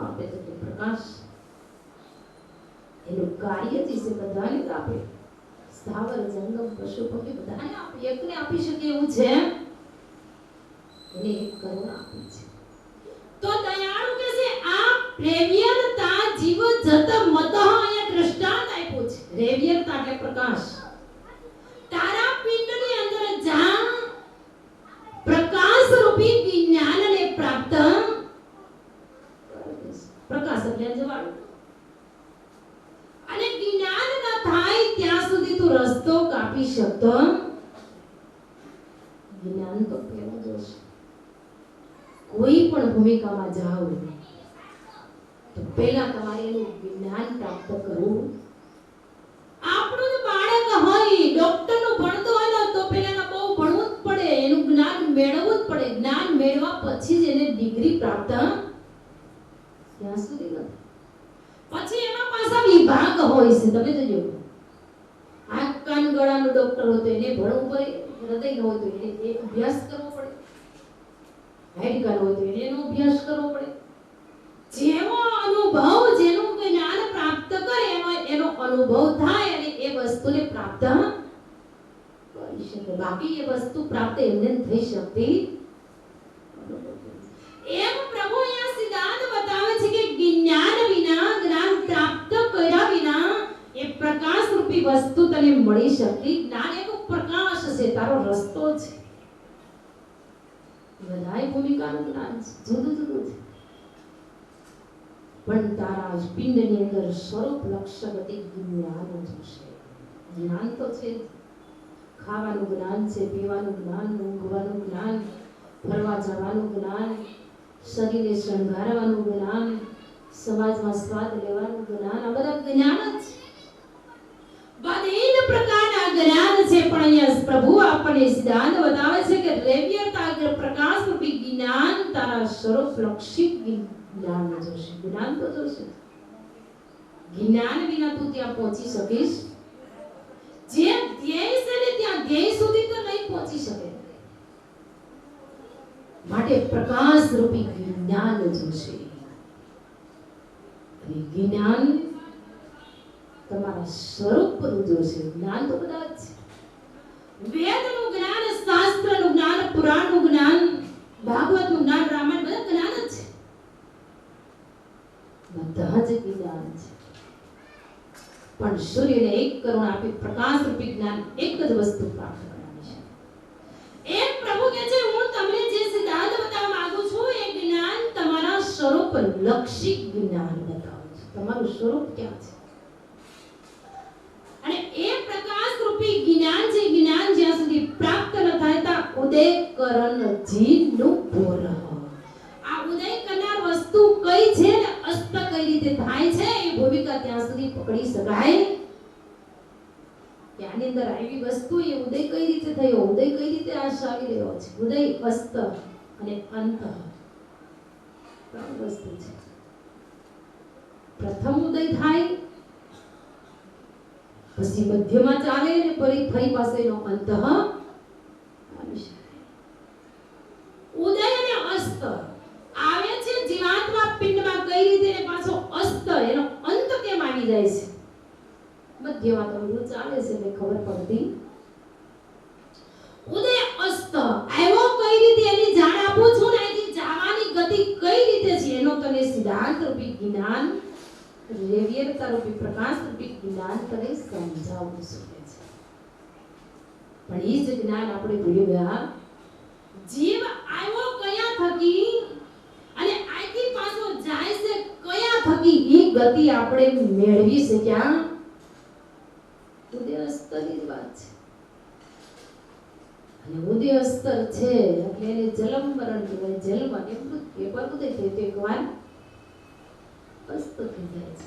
આપે તો પ્રકાશ. એનું કાર્ય છે બધાને આપે. સ્થાવર જંગમ પશુ પક્ષી બધાને એકને આપી શકે એવું છે, એને એક કરુણ આપી છે. તો દયાળુ કે છે આ રેવ્યરતા જીવ જત મત અહીંયા દૃષ્ટાંત આપ્યું છે. રેવ્યરતા એટલે પ્રકાશ. તારા પિંડની અંદર જ્યાં પ્રકાશ રૂપી જ્ઞાનને પ્રાપ્ત, પ્રકાશ એટલે અંજવાળું, અને જ્ઞાન ન થાય ત્યાં સુધી તું રસ્તો કાપી શકતો. જ્ઞાન તો પેલું જોશે. કોઈ પણ ભૂમિકામાં જાઓ તો પહેલા તમારે એનું જ્ઞાન પ્રાપ્ત કરવું. આપણું જ બાળક હોય, ડોક્ટર નું ભણતો હોય તો પહેલા બહુ ભણવું જ પડે, એનું જ્ઞાન મેળવવું જ પડે. જ્ઞાન મેળવા પછી જ એને ડિગ્રી પ્રાપ્ત ત્યાં સુધી નથી. પછી એમાં પાછા વિભાગ હોય છે. તમે જોજો, આંખ કાન ગળાનો ડોક્ટર હોય તો એને ભણવું પડે, હૃદય નો હોય તો એને અભ્યાસ કરવો પડે, હાડકા હોય તો એનો અભ્યાસ કરવો પડે. જેવો અનુભવ, જેનું જ્ઞાન પ્રાપ્ત કરે એનો અનુભવ થાય અને એ વસ્તુને પ્રાપ્ત કરી શકે. બાકી એ વસ્તુ પ્રાપ્ત એમને થઈ શકતી. એમ પ્રભુ અહીંયા સિદ્ધાંત બતાવે છે કે જ્ઞાન વિના, જ્ઞાન પ્રાપ્ત કર્યા વિના એ પ્રકાશ રૂપી વસ્તુ તને મળી શકતી. જ્ઞાન એક પ્રકાશ છે, તારો રસ્તો છે. બધાય ભૂમિકાનું જ્ઞાન જુદું જુદું છે, પણ તારા પિંડની અંદર સ્વરૂપ લક્ષ્ય ગતિ જ્ઞાન જોશે. જ્ઞાન તો છે, ખાવાનું જ્ઞાન છે, પીવાનું જ્ઞાન, ઊંઘવાનું જ્ઞાન, ફરવા જવાનું જ્ઞાન, શરીરને શણગારવાનું જ્ઞાન, સમાજમાં સ્વાદ લેવાનું જ્ઞાન, આ બધા જ્ઞાન જ છે. બધી પ્રકારના જ્ઞાન છે. પણ અહીંયા પ્રભુ આપણને સિદ્ધાંત બતાવે છે કે રેવ્યતા પ્રકાશ રૂપી જ્ઞાન તારા સ્વરૂપ લક્ષિત જ્ઞાન જોશે. જ્ઞાન તો જોશે. જ્ઞાન વિના તું ત્યાં પહોંચી શકીશ. જે ધ્યેય છે ને ત્યાં ધ્યેય સુધી તો નહીં પહોંચી શકે. માટે પ્રકાશ રૂપી જ્ઞાન જોશે. જ્ઞાન તમારા સ્વરૂપનું જોશે. જ્ઞાન તો બધા જ છે. વેદનું જ્ઞાન, શાસ્ત્રનું જ્ઞાન, પુરાણનું જ્ઞાન, ભાગવતનું જ્ઞાન, રામાયણ, બધા જ્ઞાન જ છે. બધા જ જ્ઞાન છે. પણ સૂર્યને એક કરુણ આપી પ્રકાશ રૂપી જ્ઞાન એક જ વસ્તુ પ્રાપ્ત કરવાની છે. એમ પ્રભુ કહે છે હું તમને જે સિદ્ધાંત બતાવવા માંગુ છું એ જ્ઞાન તમારા સ્વરૂપ લક્ષી જ્ઞાન બતાવું છું. તમારું સ્વરૂપ ક્યાં છે અને એ પ્રકાશ રૂપી જ્ઞાન છે. જ્ઞાન જ્યાં સુધી પ્રાપ્ત ન થાય ત્યાં ઉદય કરણ જીનું બોર. આ ઉદય કરનાર વસ્તુ કઈ છે ને અસ્ત કઈ રીતે થાય છે એ ભૂમિકા ત્યાં સુધી પકડી શકાય. ત્યાંની અંદર આવી વસ્તુ એ ઉદય કઈ રીતે થયો, ઉદય કઈ રીતે આવી રહ્યો છે. ઉદય, અસ્ત અને અંત ત્રણ વસ્તુ છે. પ્રથમ ઉદય થાય, પછી મધ્યમાં ચાલે અને ફરી પાસેનો અંત આવી શકે. ઉદય અને અસ્ત આવે છે જીવાત્મા પિંડમાં કઈ રીતે ને પાછો અસ્ત એનો અંત કેમ આવી જાય છે. મધ્યમાં તો બધું ચાલે છે એટલે ખબર પડતી. ઉદય અસ્ત આવ્યો કઈ રીતે એની જાણ આપું છું ને. એની જવાની ગતિ કઈ રીતે છે એનો તને સિદ્ધાંત રૂપી જ્ઞાન, રેવ્યતા રૂપી પ્રકાશ રૂપી જ્ઞાન તને સમજાવવું શકે છે. પણ એ જ જ્ઞાન આપણે ભૂલી ગયા. જીવ આવ્યો કયા થકી અને આથી પાછો જાય છે કયા થકી એ ગતિ આપણે મેળવી શક્યા. ઉદય અસ્તરની જ વાત છે. અને ઉદય અસ્તર છે એટલે એને જલમ મરણ કહેવાય. જન્મ અને મૃત્યુ પર ઉદય થઈ તો એકવાર અસ્ત થઈ જાય છે.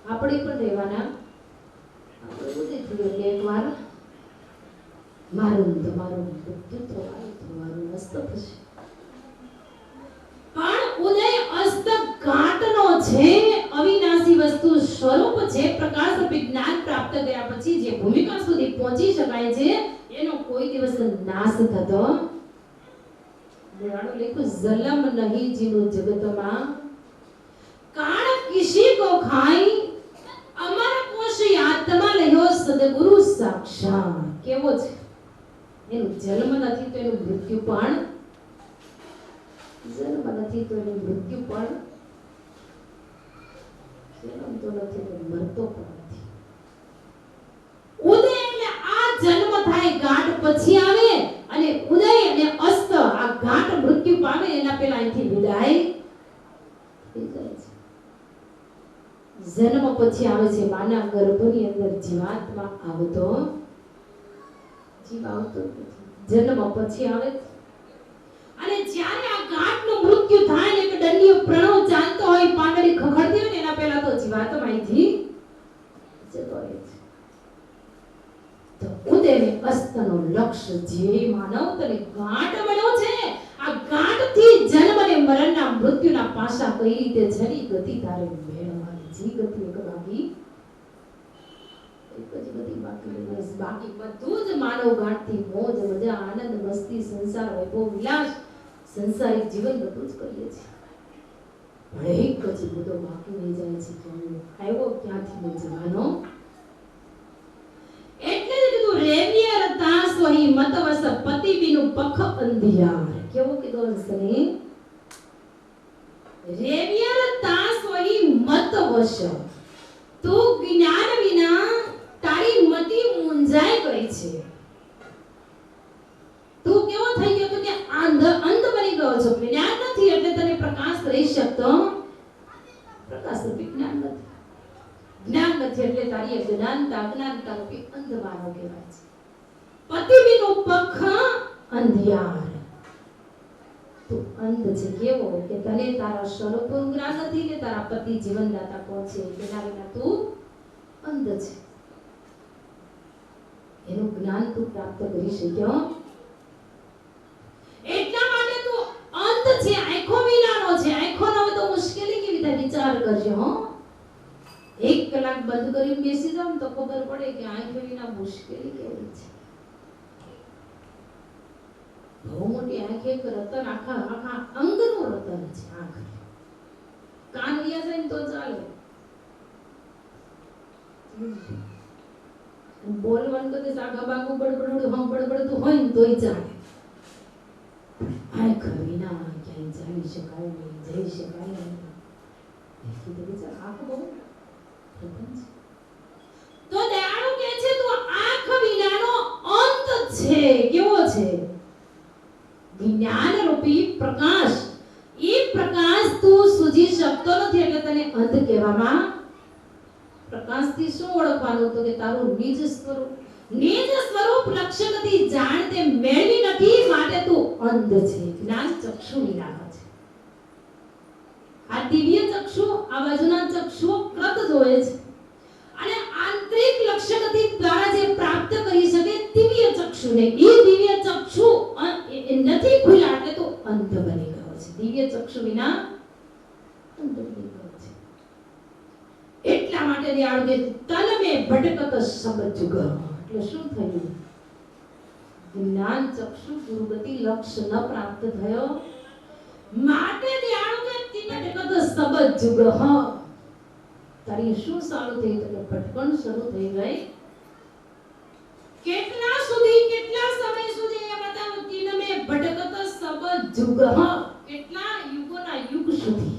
આપણે પણ રહેવાના. આપણે ઉદય થયું એટલે એકવાર મારું તમારું મૃત્યુ થવાનું અસ્ત થશે. પણ ઉદય અસ્ત ઘાટનો છે, અવિનાશી વસ્તુ સ્વરૂપ છે. પ્રકાશ રૂપી જ્ઞાન પ્રાપ્ત કર્યા પછી જે ભૂમિકા સુધી પહોંચી શકાય છે એનો કોઈ દિવસ નાશ થતો. દેવાળો લખ્યું જલમ નહીં જીનું જગતમાં કાળ કિસી કો ખાઈ અમર કોશ આત્મા લયો સદા સદગુરુ સાક્ષાત કેવો છે, એનો જન્મ નથી તો એનું મૃત્યુ પણ, જન્મ નથી તો એનું મૃત્યુ પણ, જન્મ તો નથી તો મરતો પણ નથી. ઉદય એટલે આ જન્મ થાય ગાંઠ પછી આવે, અને ઉદય અને અસ્ત આ ગાંઠ મૃત્યુ પામે એના પહેલા અહીંથી વિદાય થઈ જાય છે. જન્મ પછી આવે છે માના ગર્ભની અંદર જીવાત્મા આવતો, જીવ આવતો નથી. જન્મ પછી આવે છે, અને જ્યારે આ ગાંઠનું મૃત્યુ થાય ને, કે દંડીય પ્રણવ ચાલતો હોય, પાંદડી ખખડતી હોય ને, એના પહેલા તો જીવાત્મા અહીંથી જતો રહે છે. તો ઉદયને અસ્તનો લક્ષ્ય જે માનવ તને ગાંઠ મળ્યો છે, આ ગાંઠથી જન્મ અને મરણના મૃત્યુના પાસા કઈ રીતે જરી ગતિ તારે મેળવવાની. જી ગતિ એક બાકી, એક જ ગતિ બાકી રહે. બાકી બધું જ માનવ ગાંઠથી મોજ મજા આનંદ મસ્તી સંસાર વૈભવ વિલાસ સંસારિક જીવન બધું જ કરીએ છીએ, પણ એક જ બધો બાકી રહી જાય છે કે આવ્યો ક્યાંથી જવાનો. એટલે જ કીધું રેવિયર તાસ વહી મતવસ પતિ બિનુ પખ અંધિયાર. કેવો કીધો હશે? રેવિયર તાસ વહી મતવસ, તું જ્ઞાન વિના તારી મતિ મૂંઝાઈ ગઈ છે. તું કેવો થઈ ગયો તો કે અંધ બની ગયો છો. જ્ઞાન નથી એટલે તને પ્રકાશ રહી શકતો, પ્રકાશ રૂપી જ્ઞાન નથી. જ્ઞાન નથી એટલે તારી અજ્ઞાનતા અજ્ઞાનતા રૂપી અંધવારો કહેવાય છે. પતિ બિનુ પખ અંધિયાર, તું અંધ છે. કેવો કે તને તારા સ્વરૂપનું જ્ઞાન નથી, ને તારા પતિ જીવનદાતા કોણ છે તેના વિના તું અંધ છે. એનું જ્ઞાન તું પ્રાપ્ત કરી શક્યો, એટલા માટે તું અંધ છે, આંખો વિનાનો છે. આંખો ન હોય તો મુશ્કેલી કેવી થાય વિચાર કરજો. હો, 1 કલાક બંધ કરીને બેસી જાવ તો ખબર પડે કે આંખો વિના મુશ્કેલી કેવી છે. બહુ મોટી આંખ એક રતન, આખા અંગનું રતન છે આંખ. કાન વિયા જાય તો ચાલે, બોલવાનું કદાચ આગા બાગું બડબડું હમ બડબડતું હોય ને તોય ચાલે. આંખ વિના ક્યાંય ચાલી શકાય નહીં, જઈ શકાય નહીં. આંખ બહુ રતન છે. તો દયાળુ કહે છે તું આંખ વિનાનો અંત છે. કેવો છે? જ્ઞાન રૂપી પ્રકાશ, એ પ્રકાશ તું સૂજી શકતો નથી એટલે તને અંધ કહેવામાં. પ્રકાશથી શું ઓળખવાનું? તો કે તારું નિજ સ્વરૂપ, નિજ સ્વરૂપ લક્ષ્યથી જાણતે મેળવી નથી, માટે તું અંધ છે. જ્ઞાન ચક્ષુ વિનાનો છે. આ દિવ્ય ચક્ષુ, આ બાજુના ચક્ષુ કૃત જોવે છે, અને આંતરિક લક્ષ્યથી દ્વારા જે પ્રાપ્ત કરી શકે દિવ્ય ચક્ષુને, એ દિવ્ય ચક્ષુ નથી ખુલ્યા એટલે તો અંધ બની ગયો છે. દિવ્ય ચક્ષુ વિના અંધ બની ગયો છે. એટલા માટે દયાળુ કે તન મે ભટકત સબ જુગ. એટલે શું થયું? જ્ઞાન ચક્ષુ ગુરુગતિ લક્ષ્ય ન પ્રાપ્ત થયો, માટે દયાળુ કે ભટકત સબ જુગ. તારી શું સારું થયું? તો ભટકણ શરૂ થઈ ગઈ. કેટલા સુધી, કેટલા સમય સુધી? એ બતાવો. તીન મે ભટકત સબ જુગ. કેટલા યુગોના યુગ સુધી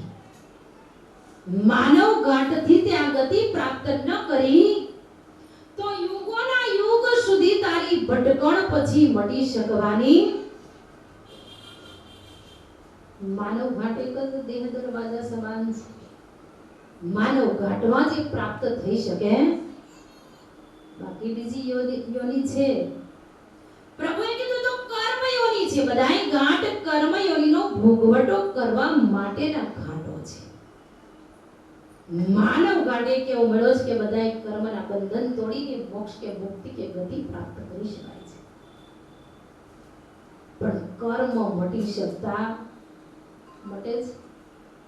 માનવ ગાંઠથી ત્યાં ગતિ પ્રાપ્ત ન કરી તો યુગોના યુગ સુધી તારી ભટકણ પછી મટી શકવાની. માનવ ઘાટ એક જ દેહ દરવાજા સમાન છે. માનવ ઘાટમાં જે પ્રાપ્ત થઈ શકે, બાકી બીજી યોની છે. પ્રભુએ કીધું તો કર્મ યોની છે. બધાય ગાંઠ કર્મ યોનીનો ભોગવટો કરવા માટેના ઘાટો છે. માનવ ગાંઠે કેવો મળ્યો છે કે બધાય કર્મના બંધન તોડીને મોક્ષ કે મુક્તિ કે ગતિ પ્રાપ્ત કરી શકાય છે. પણ કર્મ મટી શકતા મટે છે.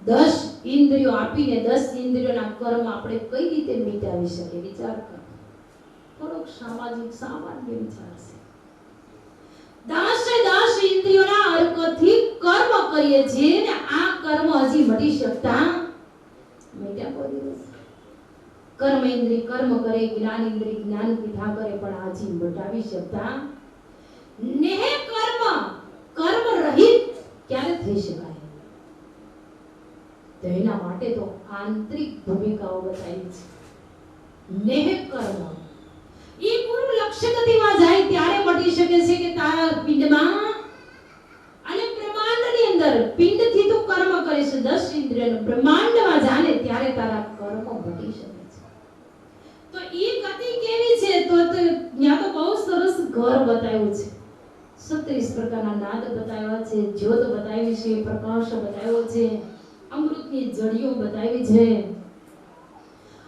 10 ઇન્દ્રિયો આપીને 10 ઇન્દ્રિયોના કર્મ આપણે કઈ રીતે મિટાવી શકીએ? વિચાર કરો. થોડોક સામાન્ય વિચાર છે. 10 ઇન્દ્રિયોના અર્કથી કર્મ કરીએ છીએ ને આ કર્મ હજી મટી શકતા મિટ્યા કોઈ દિવસ. કર્મ ઇન્દ્રિય કર્મ કરે, જ્ઞાન ઇન્દ્રિય જ્ઞાન પીઠા કરે, પણ આજી મટાવી શકતા નેહ કર્મ કર્મ રહિત ક્યારે થઈ શકાય? તો એના માટે તો આંતરિક ભૂમિકાઓ બતાવી છે. નેહ કર્મ એ ગુરુ લક્ષ્ય ગતિમાં જાય ત્યારે મટી શકે છે કે તારા પિંડમાં અને બ્રહ્માંડની અંદર પિંડથી તું કર્મ કરે છે, 10 ઇન્દ્રિયનું બ્રહ્માંડમાં જાણે ત્યારે તારા કર્મ મટી શકે છે. તો એ ગતિ કેવી છે? તો ત્યાં તો બહુ સરસ ઘર બતાવ્યું છે, 36 પ્રકારના નાદ બતાવ્યા છે, જ્યોત બતાવી છે, પ્રકાશ બતાવ્યો છે, અમૃતની જડીઓ બતાવી છે,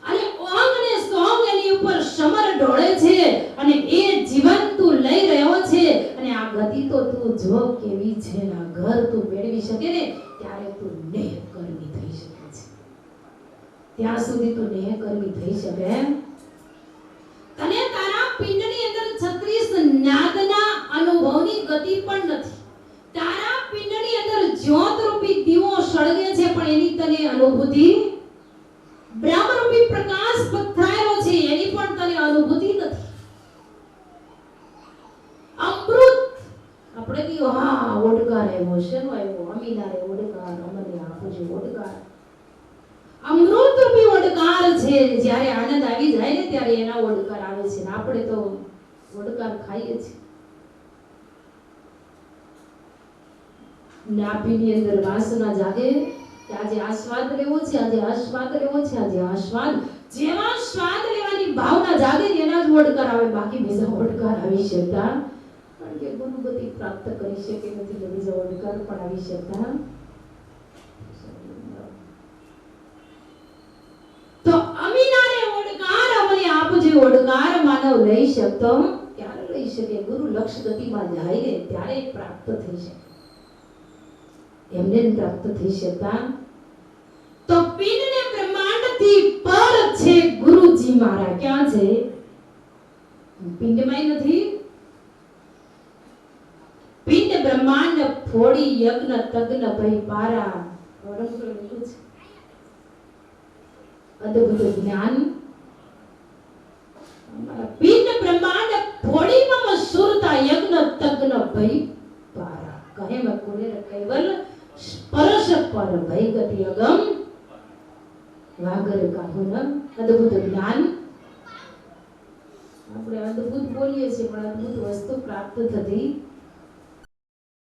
અને ઓંગ ને સોંગ એની ઉપર સમર ઢોળે છે, અને એ જીવન તું લઈ રહ્યો છે. અને આ ગતિ તો તું જો કેવી છે, આ ઘર તું મેળવી શકે ને ત્યારે તું નેહ કર્મી થઈ શકે છે. ત્યાં સુધી તું નેહ કર્મી થઈ શકે. તને તારા પિંડની અંદર 36 નાદના અનુભવની ગતિ પણ નથી. તારા પિંડની અંદર જ્યોત રૂપી દીવો સળગે છે, પણ એની તને અનુભૂતિ, બ્રહ્મ રૂપી પ્રકાશ પથરાયેલો છે, એની પણ તને અનુભૂતિ નથી. અમૃત આપણે કીધું હા ઓડકાર આવ્યો છે, નો આવ્યો અમીનારે ઓડકાર, અમને આપજો ઓડકાર. અમૃત રૂપી ઓડકાર છે, જ્યારે આનંદ આવી જાય ને ત્યારે એના ઓડકાર આવે છે, ને આપણે તો ઓડકાર ખાઈએ છીએ. નાભીની અંદર વાસના જાગે કે આજે આ સ્વાદ લેવો છે, આજે આ સ્વાદ લેવો છે, આજે આ સ્વાદ. જેવા સ્વાદ લેવાની ભાવના જાગે ને એના જ ઓડકાર આવે, બાકી બીજા ઓડકાર આવી શકતા કારણ કે ગુરુ ગતિ પ્રાપ્ત કરી શકે નથી, એટલે બીજા ઓડકાર પણ આવી શકતા. તો અમીનારે ઓડકાર અમને આપજે ઓડકાર માનવ લઈ શકતો ક્યારે લઈ શકે? ગુરુ લક્ષ ગતિમાં જાય ને ત્યારે પ્રાપ્ત થઈ શકે, એમને પ્રાપ્ત થઈ શકતા. તો પિંડ ને બ્રહ્માંડ થી પર છે ગુરુજી મારા. ક્યાં છે? પિંડમાં નથી. પિંડ બ્રહ્માંડ ફોડી યજ્ઞ તગ્ન ભઈ પારા. અદ્ભુત જ્ઞાન. પિંડ બ્રહ્માંડ ફોડી મમ સુરતા યજ્ઞ તગ્ન ભઈ પારા. કહે મ કુલેર કૈવલ સ્પર્શ પર ભઈ ગતિ અગમ વાગર કાહુન. અદ્ભુત જ્ઞાન. આપણે અદ્ભુત બોલીએ છીએ, પણ અદ્ભુત વસ્તુ પ્રાપ્ત થતી